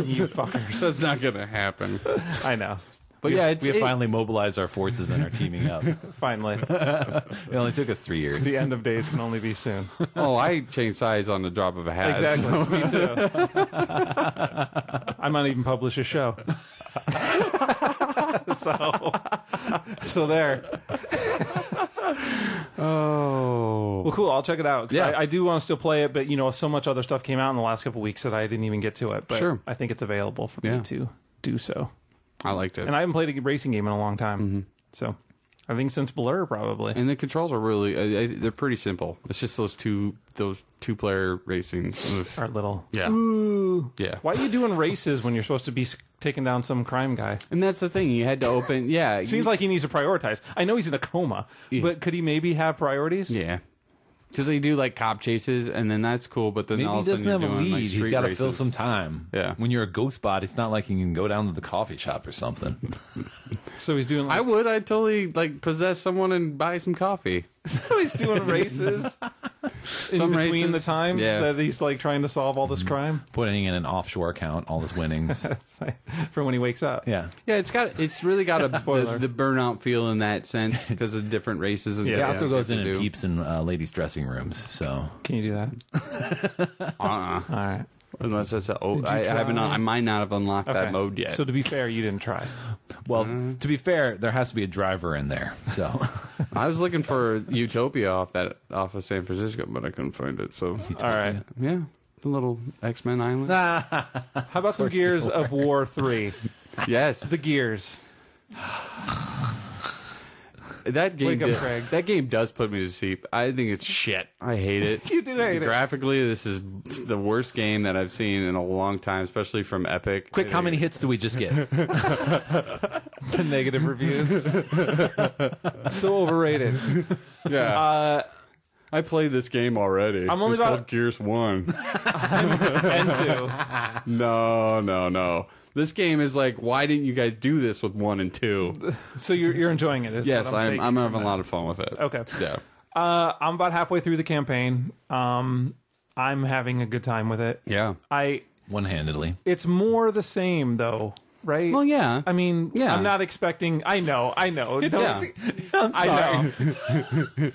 You fuckers. That's not gonna happen. I know. But we have finally mobilized our forces and are teaming up. Finally. It only took us 3 years. The end of days can only be soon. Oh, I change sides on the drop of a hat. Exactly. So. Me too. I might even publish a show. So there. Oh. Well, cool. I'll check it out. Yeah. I do want to still play it, but so much other stuff came out in the last couple weeks that I didn't even get to it. But sure. I think it's available for me to do so. I liked it. And I haven't played a racing game in a long time. So I think since Blur, probably. And the controls are really, they're pretty simple. It's just those two-player racing. Are little. Yeah. Ooh. Yeah. Why are you doing races when you're supposed to be taking down some crime guy? And that's the thing. You had to open, yeah. Seems like he needs to prioritize. I know he's in a coma, but could he maybe have priorities? Yeah. Because they do like cop chases, and then that's cool. But then maybe all he doesn't have a lead. Like, he's got to fill some time. Yeah. When you're a ghost bot, it's not like you can go down to the coffee shop or something. So he's doing. I'd totally like possess someone and buy some coffee. So he's doing races in between the times that he's like trying to solve all this crime, putting in an offshore account all his winnings for when he wakes up. Yeah. It's really got the burnout feel in that sense because of different races. And he also goes in and peeps in ladies' dressing rooms. So can you do that? All right. Unless that's I might not have unlocked that mode yet. So to be fair, you didn't try. Well, to be fair, there has to be a driver in there. So I was looking for Utopia off of San Francisco, but I couldn't find it. So all right, yeah, the little X-Men island. How about some Gears of War 3? Yes, the Gears. That game does put me to sleep. I think it's shit. I hate it. You do hate it. Graphically, this is the worst game that I've seen in a long time, especially from Epic. Quick, how many hits do we just get? The negative reviews. So overrated. Yeah. I played this game already. It's called Gears 1. And 2. No. This game is like, why didn't you guys do this with 1 and 2? So you're enjoying it? Yes, I'm having a lot of fun with it. Okay. Yeah. I'm about halfway through the campaign. I'm having a good time with it. Yeah. One-handedly. It's more the same, though, right? Well, yeah. I mean, yeah. I'm not expecting... I know. I'm sorry. I know.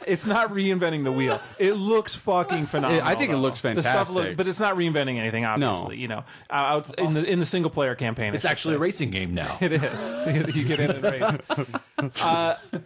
It's not reinventing the wheel. It looks fucking phenomenal. I think it looks fantastic. But it's not reinventing anything, obviously. No. Out in the single player campaign. It's actually a racing game now. It is. You get in and race.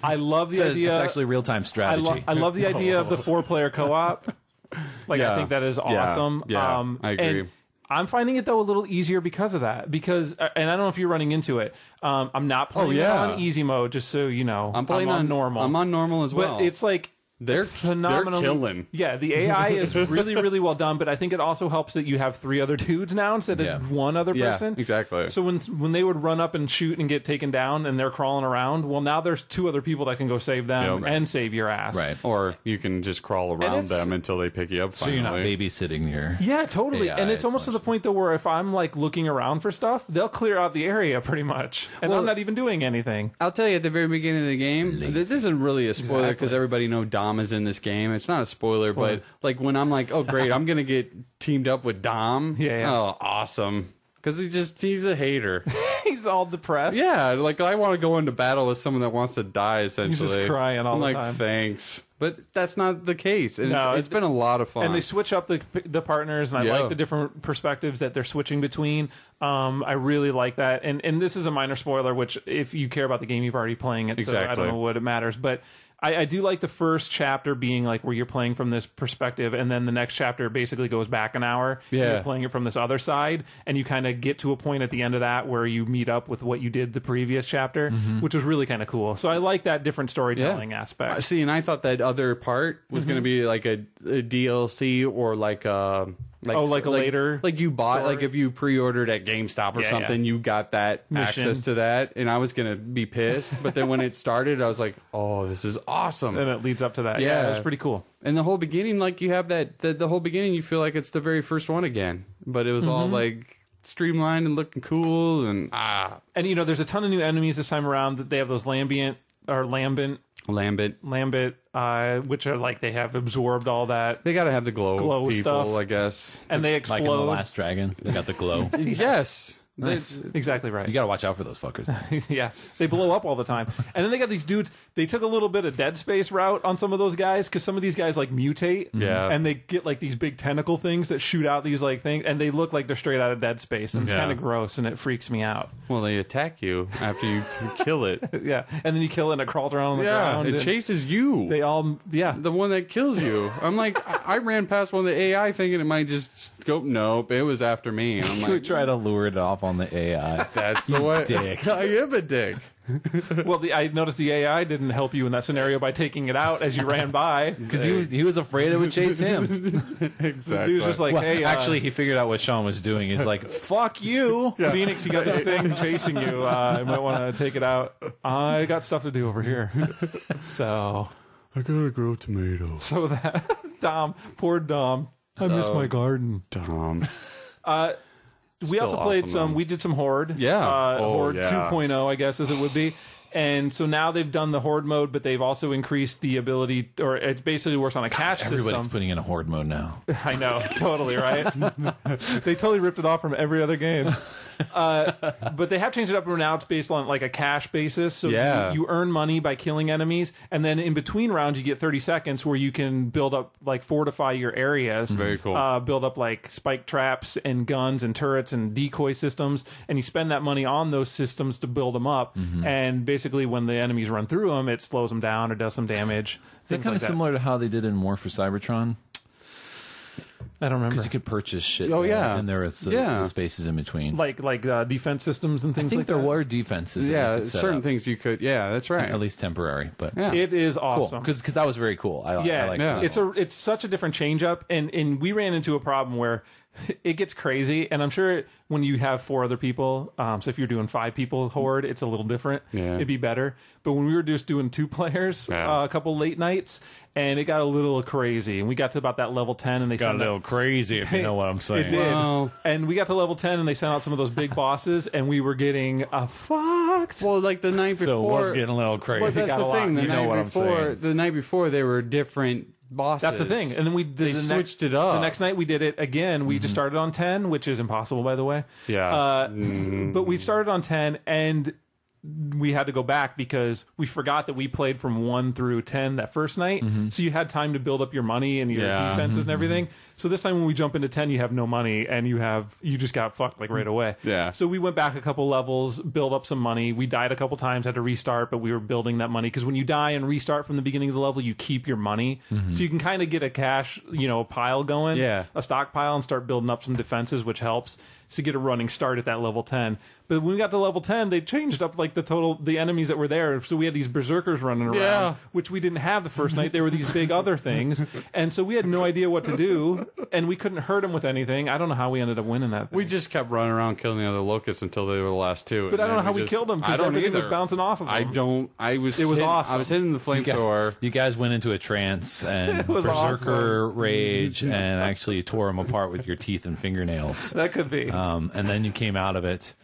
I love the idea. It's actually real-time strategy. I love the idea of the 4-player co-op. I think that is awesome. Yeah, I agree. I'm finding it, though, a little easier because of that. And I don't know if you're running into it. I'm not playing it on easy mode, just so you know. I'm playing on normal. I'm on normal as well. But it's like... They're killing. Yeah, the AI is really, really well done, but I think it also helps that you have 3 other dudes now instead of 1 other person. Yeah, exactly. So when they would run up and shoot and get taken down and they're crawling around, well, now there's 2 other people that can go save them and save your ass. Right. Or you can just crawl around them until they pick you up finally. So you're not babysitting your Yeah, totally. AI, and it's almost to the point, though, where if I'm like looking around for stuff, they'll clear out the area pretty much. And I'm not even doing anything. I'll tell you at the very beginning of the game, this isn't really a spoiler because everybody knows Dom is in this game. It's not a spoiler, but like when I'm like, oh great, I'm gonna get teamed up with Dom. Yeah. Oh, awesome. Because he's a hater. He's all depressed. Yeah, like I want to go into battle with someone that wants to die. Essentially, he's just crying all the time. Thanks. But that's not the case, and it's been a lot of fun. And they switch up the partners, and I like the different perspectives that they're switching between. I really like that, and this is a minor spoiler, which if you care about the game, you've already playing it, so I don't know what it matters, but I do like the first chapter being like where you're playing from this perspective, and then the next chapter basically goes back an hour. Yeah. You're playing it from this other side, and you kind of get to a point at the end of that where you meet up with what you did the previous chapter, which was really kind of cool. So I like that different storytelling aspect. See, and I thought that other part was going to be like a DLC or like a... later, like you bought, story. Like if you pre-ordered at GameStop or something, you got that access to that, and I was gonna be pissed. But then when it started, I was like, "Oh, this is awesome!" And it leads up to that. Yeah, it was pretty cool. And the whole beginning, like you have that, the whole beginning, you feel like it's the very first one again, but it was all like streamlined and looking cool, and and you know, there's a ton of new enemies this time around. That they have those lambent, which are like they have absorbed all that. They got to have the glow people, stuff, I guess. And they explode. Like in The Last Dragon, they got the glow. Yes. Nice. Exactly right. You got to watch out for those fuckers. Yeah, they blow up all the time. And then they got these dudes. They took a little bit of Dead Space route on some of those guys because some of these guys like mutate. Yeah. And they get like these big tentacle things that shoot out these like things, and they look like they're straight out of Dead Space. And it's kind of gross, and it freaks me out. Well, they attack you after you kill it. Yeah, and then you kill it, and it crawls around on the ground. It chases you. They all, the one that kills you. I'm like, I ran past one of the AI thinking it might just go. Nope, it was after me. And I'm like, you try to lure it off on the AI. That's the way. Dick. I am a dick. Well, I noticed the AI didn't help you in that scenario by taking it out as you ran by because he was afraid it would chase him. Exactly. He was just like, hey, actually, he figured out what Sean was doing. He's like, fuck you, Phoenix. You got this thing chasing you. I might want to take it out. I got stuff to do over here. So I gotta grow tomatoes. So that poor Dom. I miss my garden. Dom. We also played we did some Horde. Yeah. Horde 2.0, I guess, as it would be. And so now they've done the Horde mode, but they've also increased the ability, or it basically works on a cache system. Everybody's putting in a Horde mode now. I know, totally, right? They totally ripped it off from every other game. But they have changed it up, and now it's based on like a cash basis. So you earn money by killing enemies, and then in between rounds you get 30 seconds where you can build up, like fortify your areas. Very cool. Build up like spike traps and guns and turrets and decoy systems, and you spend that money on those systems to build them up. And basically when the enemies run through them, it slows them down or does some damage. They're kind of similar to how they did in War for Cybertron. I don't remember. Because you could purchase shit. And there was spaces in between, like defense systems and things. I think like there that. were defenses. Yeah, certain things you could. Yeah, that's right. At least temporary, but it is awesome because that was very cool. I like it's such a different change up, and we ran into a problem where it gets crazy, and I'm sure when you have 4 other people, so if you're doing 5 people Horde, it's a little different. It'd be better. But when we were just doing 2 players, a couple late nights, and it got a little crazy, and we got to about that level 10, and they got a little crazy, if you know what I'm saying. It did. Wow. And we got to level 10, and they sent out some of those big bosses, and we were getting fucked. Well, like the night before, so it was getting a little crazy. Well, that's the thing. The night before, they were different bosses. That's the thing. And then they switched it up. The next night we did it again. We just started on 10, which is impossible, by the way. Yeah. But we started on 10, and we had to go back because we forgot that we played from 1 through 10 that first night. So you had time to build up your money and your defenses and everything. So this time when we jump into 10, you have no money, and you just got fucked like right away. Yeah. So we went back a couple levels, built up some money. We died a couple times, had to restart, but we were building that money because when you die and restart from the beginning of the level, you keep your money. So you can kind of get a cash, pile going, a stockpile, and start building up some defenses, which helps to get a running start at that level 10. But when we got to level 10, they changed up like the enemies that were there. So we had these berserkers running around, which we didn't have the first night. They were these big other things. And so we had no idea what to do, and we couldn't hurt them with anything. I don't know how we ended up winning that thing. We just kept running around killing the other locusts until they were the last 2. But I don't know how we killed them because everything was bouncing off of them. It was awesome. I was hitting the flamethrower. You guys went into a trance and berserker rage and actually tore them apart with your teeth and fingernails. That could be. And then you came out of it.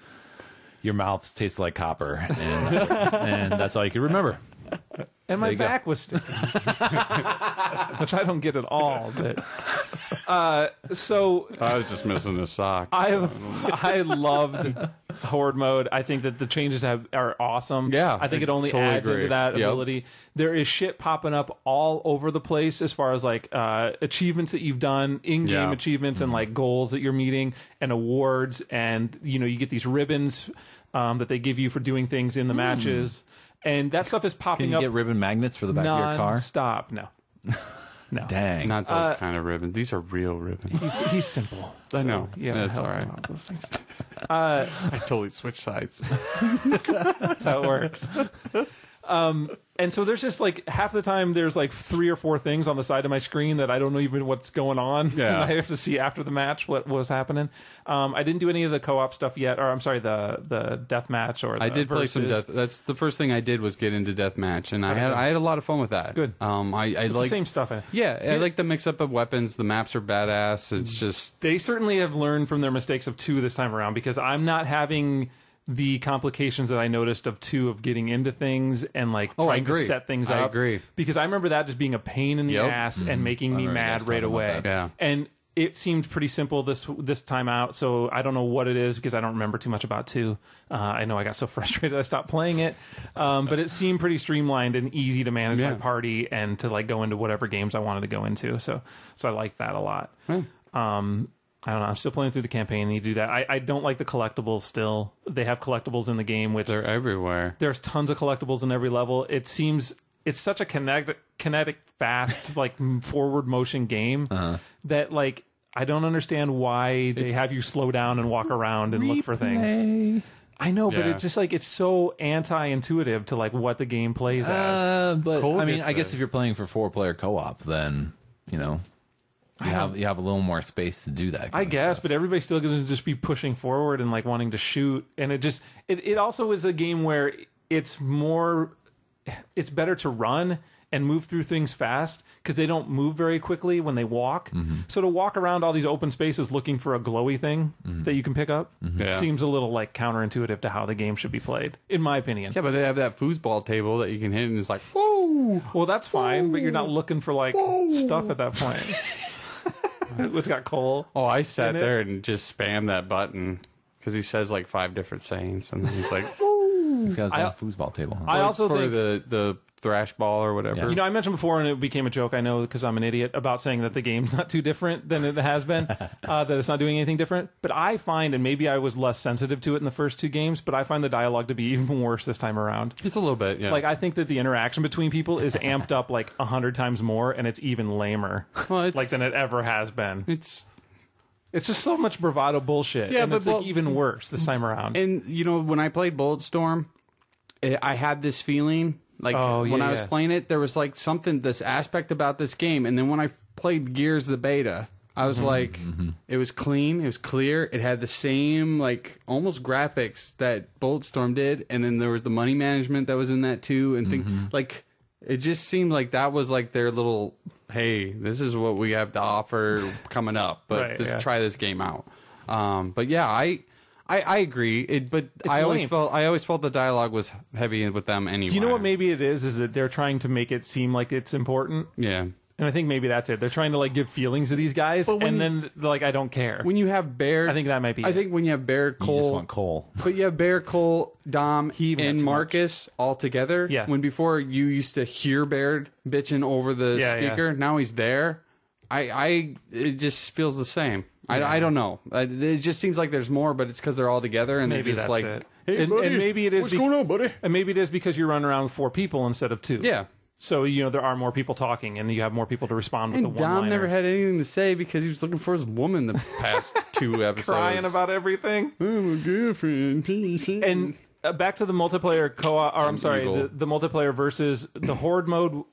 Your mouth tastes like copper, and that's all you can remember. And my back was sticky, which I don't get at all. But so I was just missing a sock. I loved horde mode. I think that the changes are awesome. Yeah, I think it only totally adds agree. into that ability. There is shit popping up all over the place as far as like achievements that you've done, in-game achievements, and like goals that you're meeting, and awards, and you get these ribbons that they give you for doing things in the matches, and that stuff is popping up. Can you get ribbon magnets for the back of your car? Stop. No. No. Dang. Not those kind of ribbons. These are real ribbons. He's simple. I know. Yeah, that's all right. Those things. I totally switched sides. That's how it works. And so there's just like half the time there's like 3 or 4 things on the side of my screen that I don't know even what's going on. Yeah. I have to see after the match what was happening. I didn't do any of the co-op stuff yet, or I'm sorry, the death match or the I did play some versus. death. That's the first thing I did was get into deathmatch, and I had a lot of fun with that. Good. I It's like the same stuff. I like the mix up of weapons. The maps are badass. It's just They certainly have learned from their mistakes of 2 this time around, because I'm not having the complications that I noticed of 2 of getting into things and like trying to set things up. I agree. Because I remember that just being a pain in the ass and making me mad right away. Yeah. And it seemed pretty simple this time out, so I don't know what it is because I don't remember too much about 2. I know I got so frustrated I stopped playing it, but it seemed pretty streamlined and easy to manage my party and to like go into whatever games I wanted to go into. So I like that a lot. I don't know. I'm still playing through the campaign, and you do that. I don't like the collectibles still. They have collectibles in the game, which they're everywhere. There's tons of collectibles in every level. It seems it's such a kinetic, fast, like forward motion game that like I don't understand why they have you slow down and walk around and look for things. I know, but it's just like it's so anti-intuitive to like what the game plays as. But I mean, I guess if you're playing for 4-player co-op, then you have a little more space to do that. I guess, but everybody's still going to just be pushing forward and like wanting to shoot, and it also is a game where it's better to run and move through things fast because they don't move very quickly when they walk. So to walk around all these open spaces looking for a glowy thing that you can pick up seems a little like counterintuitive to how the game should be played, in my opinion. Yeah, but they have that foosball table that you can hit, and it's like, whoa. Well, that's fine, but you're not looking for like stuff at that point. It's got coal. Oh, I sat there and just spammed that button because he says like 5 different sayings, and then he's like, He's got his own foosball table. I also for think the thrash ball or whatever. I mentioned before, and it became a joke, I know, because I'm an idiot, about saying that the game's not too different than it has been, that it's not doing anything different. But I find, and maybe I was less sensitive to it in the first 2 games, but I find the dialogue to be even worse this time around. It's a little bit, yeah. Like, I think that the interaction between people is amped up like 100 times more, and it's even lamer than it ever has been. It's just so much bravado bullshit. Yeah, and but it's like even worse this time around. And when I played Bulletstorm, I had this feeling like when I was playing it, there was like this aspect about this game, and then when I played Gears the beta, I was like, it was clean, it was clear, it had the same like almost graphics that Bulletstorm did, and then there was the money management that was in that too, and things like it just seemed like that was like their little, hey, this is what we have to offer coming up, but try this game out. But yeah, I agree. But I always felt the dialogue was heavy with them anyway. Do you know what maybe it is that they're trying to make it seem like it's important? Yeah. And I think maybe that's it. They're trying to like give feelings to these guys, and then like I don't care. When you have Bear, I think that might be. I think when you have Bear, Cole, you just want Cole. But you have Bear, Cole, Dom, and Marcus all together. Yeah. When before you used to hear Bear bitching over the speaker, now he's there. It just feels the same. I don't know. It just seems like there's more, but it's because they're all together and maybe they're just that's like, it. hey, and buddy, maybe it is what's going on, buddy? And maybe it is because you run around with 4 people instead of 2. Yeah. So there are more people talking, and you have more people to respond with And the one-liner. Dom never had anything to say because he was looking for his woman the past 2 episodes. Crying about everything. I'm a girlfriend. And back to the multiplayer co-op, or I'm sorry, the multiplayer versus the Horde mode,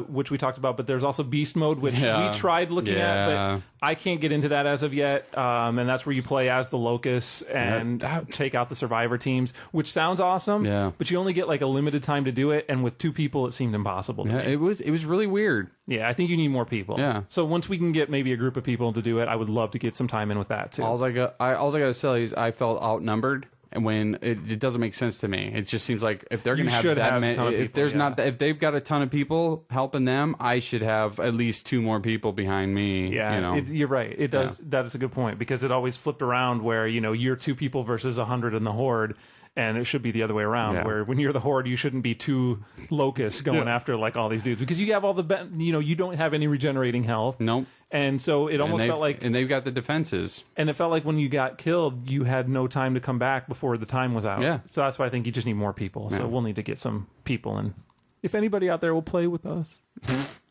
which we talked about, but there's also Beast mode, which we tried looking at, but I can't get into that as of yet. And that's where you play as the Locusts and take out the Survivor teams, which sounds awesome, but you only get like a limited time to do it, and with 2 people, it seemed impossible to me. It was really weird. Yeah, I think you need more people. Yeah. So once we can get maybe a group of people to do it, I would love to get some time in with that too. All I got to say is I felt outnumbered. And when it doesn't make sense to me, it just seems like if they're going to have that many, if they've got a ton of people helping them, I should have at least 2 more people behind me. Yeah, you know? You're right. It does. Yeah. That is a good point, because it always flipped around where, you know, you're 2 people versus 100 in the horde. And it should be the other way around, where when you're the horde, you shouldn't be 2 locusts going after like all these dudes, because you have all the, you know, you don't have any regenerating health. Nope. And so it almost felt like, and they've got the defenses. And it felt like when you got killed, you had no time to come back before the time was out. Yeah. So that's why I think you just need more people. So we'll need to get some people, and if anybody out there will play with us.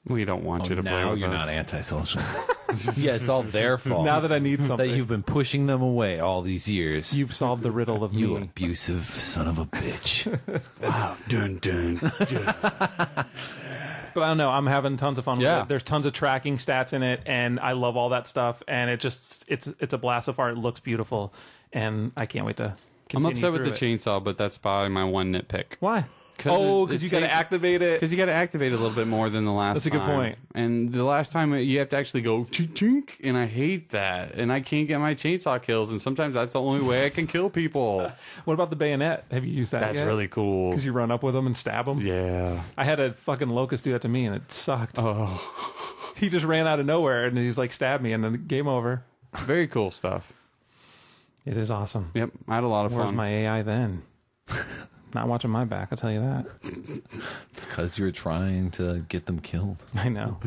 We don't want you to play with us. Now you're not antisocial. Yeah, it's all their fault. Now that I need something. That you've been pushing them away all these years. You've solved the riddle of you me. abusive son of a bitch. Wow. Dun, dun, dun. But I don't know. I'm having tons of fun with it. There's tons of tracking stats in it, and I love all that stuff. And it's a blast of art. It looks beautiful, and I can't wait to continue. I'm upset with the chainsaw, but that's probably my one nitpick. Why? Because you got to activate it. Because you got to activate it a little bit more than the last time. That's a good point. And the last time you have to actually go chink, and I hate that. And I can't get my chainsaw kills, and sometimes that's the only way I can kill people. What about the bayonet? Have you used that That's really cool. Because you run up with them and stab them? Yeah. I had a fucking locust do that to me, and it sucked. Oh. He just ran out of nowhere, and he's like, stabbed me, and then game over. Very cool stuff. It is awesome. Yep. I had a lot of fun. Where's my AI then? Not watching my back, I'll tell you that. It's because you were trying to get them killed. I know.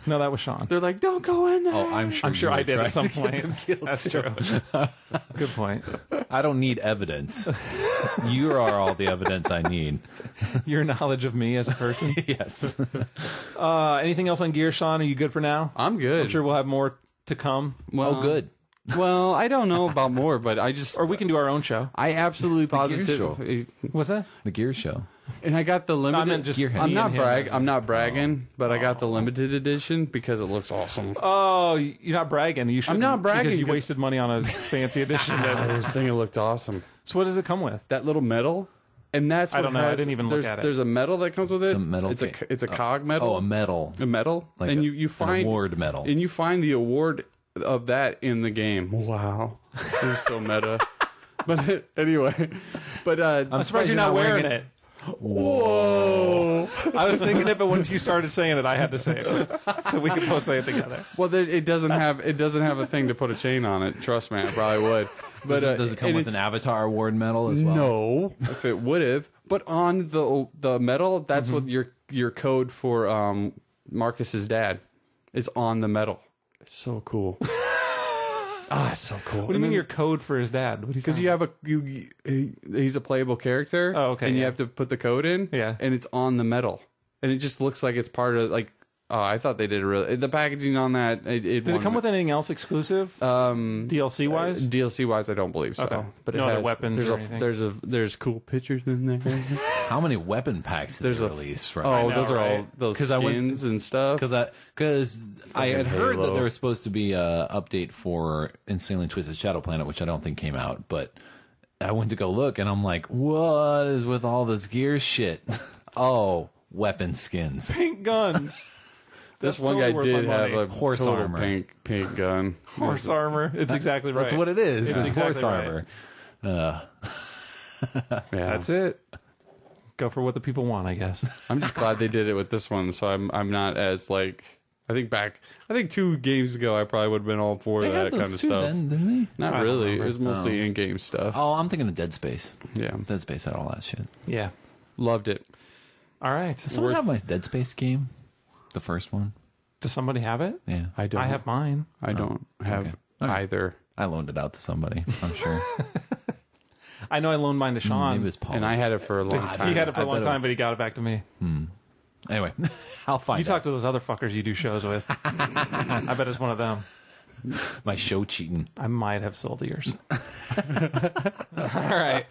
No, that was Sean. They're like, don't go in there. Oh, I'm sure I did at some point. That's true. Good point. I don't need evidence. You are all the evidence I need. Your knowledge of me as a person? Yes. Anything else on gear, Sean? Are you good for now? I'm good. I'm sure we'll have more to come. Well, good. Well, I don't know about more, but I just... Or we can do our own show. I absolutely positively... What's that? The Gear Show. And I got the limited... No, I meant just I'm not bragging, but I got the limited edition because it looks awesome. Oh, you're not bragging. You should. I'm not bragging. Because you wasted money on a fancy edition. I think it looked awesome. So what does it come with? That little medal. And that's what I don't know. I didn't even look at it. There's a medal that comes with it. It's a medal. It's a cog medal. Oh, a medal. A medal. Like and you find an award medal. And you find the award of that in the game. Wow. It was so meta. But anyway. But I'm surprised you're not wearing it. Whoa! I was thinking it, but once you started saying it, I had to say it, so we could both say it together. Well, it doesn't have a thing to put a chain on it. Trust me, I probably would. But does it come with an Avatar Award medal as well? No, if it would have. But on the medal, that's what your code for Marcus's dad is on the medal. It's so cool. It's so cool. What do you mean your code for his dad? Because you have he's a playable character. Oh, okay. And you have to put the code in. Yeah. And it's on the medal, and it just looks like it's part of like. Oh, I thought they did the packaging on that. Did it come with anything else exclusive? DLC wise? DLC wise, I don't believe so. Okay. But no it other has, weapons or anything? There's cool pictures in there. How many weapon packs did they release from? Oh, those are all those skins and stuff. Because I had heard that there was supposed to be a update for Insanely Twisted Shadow Planet, which I don't think came out. But I went to go look, and I'm like, what is with all this gear shit? Oh, weapon skins, pink guns. This one guy did have a horse armor, pink gun. Horse armor. It's exactly right. That's what it is. It's exactly horse armor. Yeah, that's it. Go for what the people want, I guess. I'm just glad they did it with this one, so I'm not as like. I think 2 games ago I probably would have been all for that kind of stuff. Then, didn't they? Not really. It was mostly in-game stuff. Oh, I'm thinking of Dead Space. Yeah, Dead Space had all that shit. Yeah, loved it. All right. Does someone have my Dead Space game? The first one. Does somebody have it? Yeah. I don't. I have mine. I don't have either. I loaned it out to somebody, I'm sure. I know I loaned mine to Sean. Maybe it was Paul. And I had it for a long time. He had it for a long time, but he got it back to me. Anyway, I'll find You talk to those other fuckers you do shows with. I bet it's one of them. my show cheating. I might have sold yours. All right.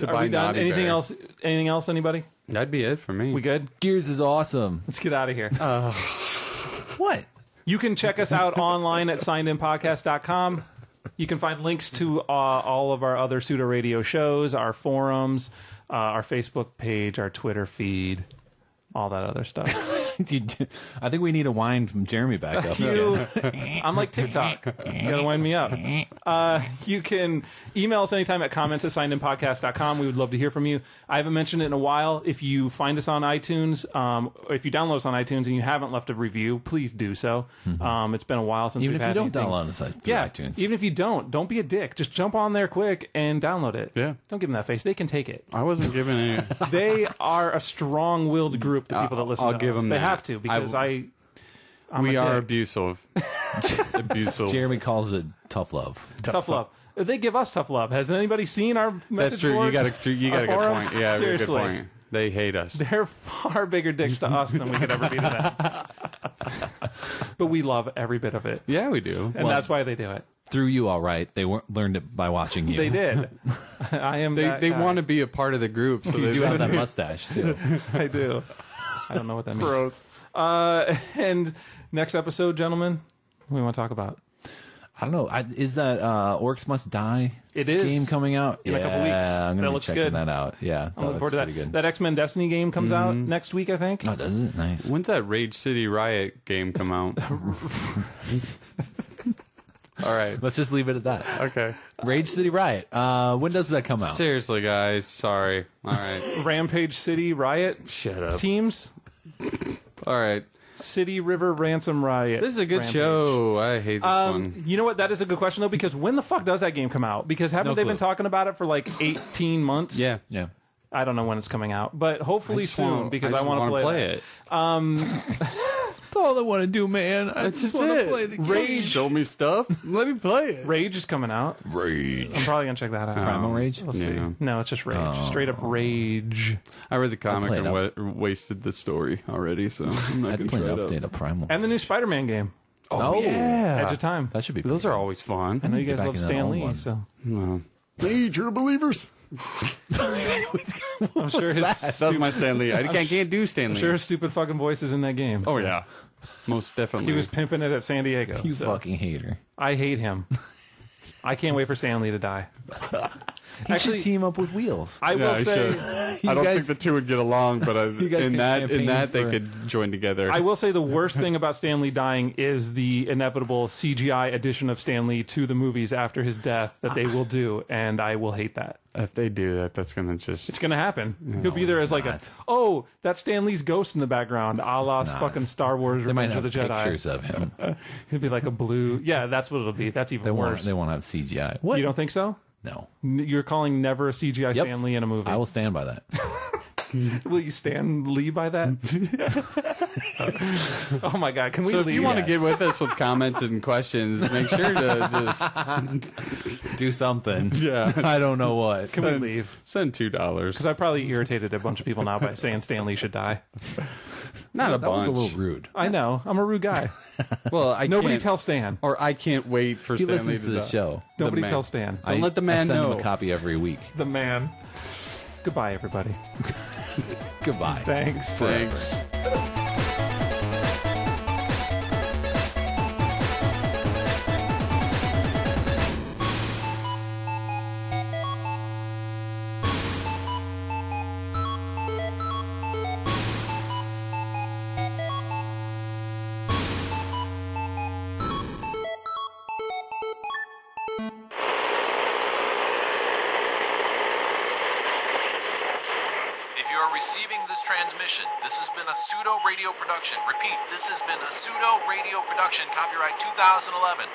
Are we done? Anything else? Anything else? Anybody? That'd be it for me. We good? Gears is awesome. Let's get out of here. What? You can check us out online at signedinpodcast.com. You can find links to all of our other Pseudo Radio shows, our forums, our Facebook page, our Twitter feed, all that other stuff. I think we need to wind from Jeremy back up. I'm like TikTok. You gotta wind me up. You can email us anytime at comments@signedinpodcast.com. We would love to hear from you. I haven't mentioned it in a while. If you find us on iTunes, or if you download us on iTunes and you haven't left a review, please do so. It's been a while since we've had anything. Even if you don't download us through iTunes. Even if you don't be a dick. Just jump on there quick and download it. Yeah. Don't give them that face. They can take it. I wasn't giving any. They are a strong-willed group of people that listen to us. I'll give them They that. have to, because we are abusive. Abusive. Jeremy calls it tough love. Tough love. They give us tough love. Has anybody seen our message That's true. boards? You got a good point. Yeah, seriously. good point. They hate us. They're far bigger dicks to us than we could ever be to them. But we love every bit of it. Yeah, we do. And that's why they do it. Through you, all right. They learned it by watching you. They did. I am. They want to be a part of the group. So you do have that mustache too. I do. I don't know what that means. Gross. And next episode, gentlemen, what do we want to talk about? I don't know. Is that Orcs Must Die It is. game coming out? In a couple weeks. I'm going to be checking good. that out. Yeah, I'm looking forward to that. Good. That X-Men Destiny game comes out next week, I think. Oh, does it? Nice. When's that Rage City Riot game come out? All right. Let's just leave it at that. Okay. Rage City Riot. When does that come out? Seriously, guys. Sorry. All right. Rampage City Riot. Shut up. Teams. All right. City River Ransom Riot. This is a good show. I hate this one. You know what? That is a good question, though, because when the fuck does that game come out? Because haven't they been talking about it for like 18 months? Yeah. Yeah. I don't know when it's coming out, but hopefully soon, because I want to play it. That's all I want to do, man. I just want to play the game. Rage. Show me stuff. Let me play it. Rage is coming out. Rage. I'm probably going to check that out. Primal Rage? We'll see. Yeah. No, it's just Rage. Just straight up Rage. I read the comic and wasted the story already, so I'm not going to try it update a Primal. And the new Spider-Man game. Oh, yeah. Edge of Time. That should be. Those are always fun. I know you guys love Stan Lee, so. Hey, true believers. I'm sure That was my Stan Lee. I can't do Stan Lee. I'm sure his stupid fucking voice is in that game. Oh, so. yeah. Most definitely. He was pimping it at San Diego. You fucking hater. I hate him. I can't wait for Stan Lee to die. Actually, team up with Wheels. I will say, I don't think the two would get along, but in that they for... could join together. I will say the worst thing about Stan Lee dying is the inevitable CGI addition of Stan Lee to the movies after his death that they will do, and I will hate that. If they do that, that's gonna just... It's gonna happen. He'll be there as like that's Stan Lee's ghost in the background, a la fucking Star Wars Revenge of the Jedi. Pictures of him. He'll be like a blue... Yeah, that's what it'll be. That's even worse. They won't have CGI. What? You don't think so? No. You're calling never a CGI Stan Lee in a movie. I will stand by that. Will you stand Lee by that? Oh my God! Can we? So leave? if you want to get with us with comments and questions, make sure to just do something. Yeah, I don't know what. Can we leave? Send $2 because I probably irritated a bunch of people now by saying Stan Lee should die. Not a bunch. That was a little rude. I know. I'm a rude guy. Well, nobody tell Stan. Or I can't wait for Stan Lee to the show. Nobody tell Stan. Don't let the man know. I send him a copy every week. The man. Goodbye, everybody. Goodbye. Thanks. This has been a pseudo radio production. Repeat, this has been a pseudo radio production, copyright 2011.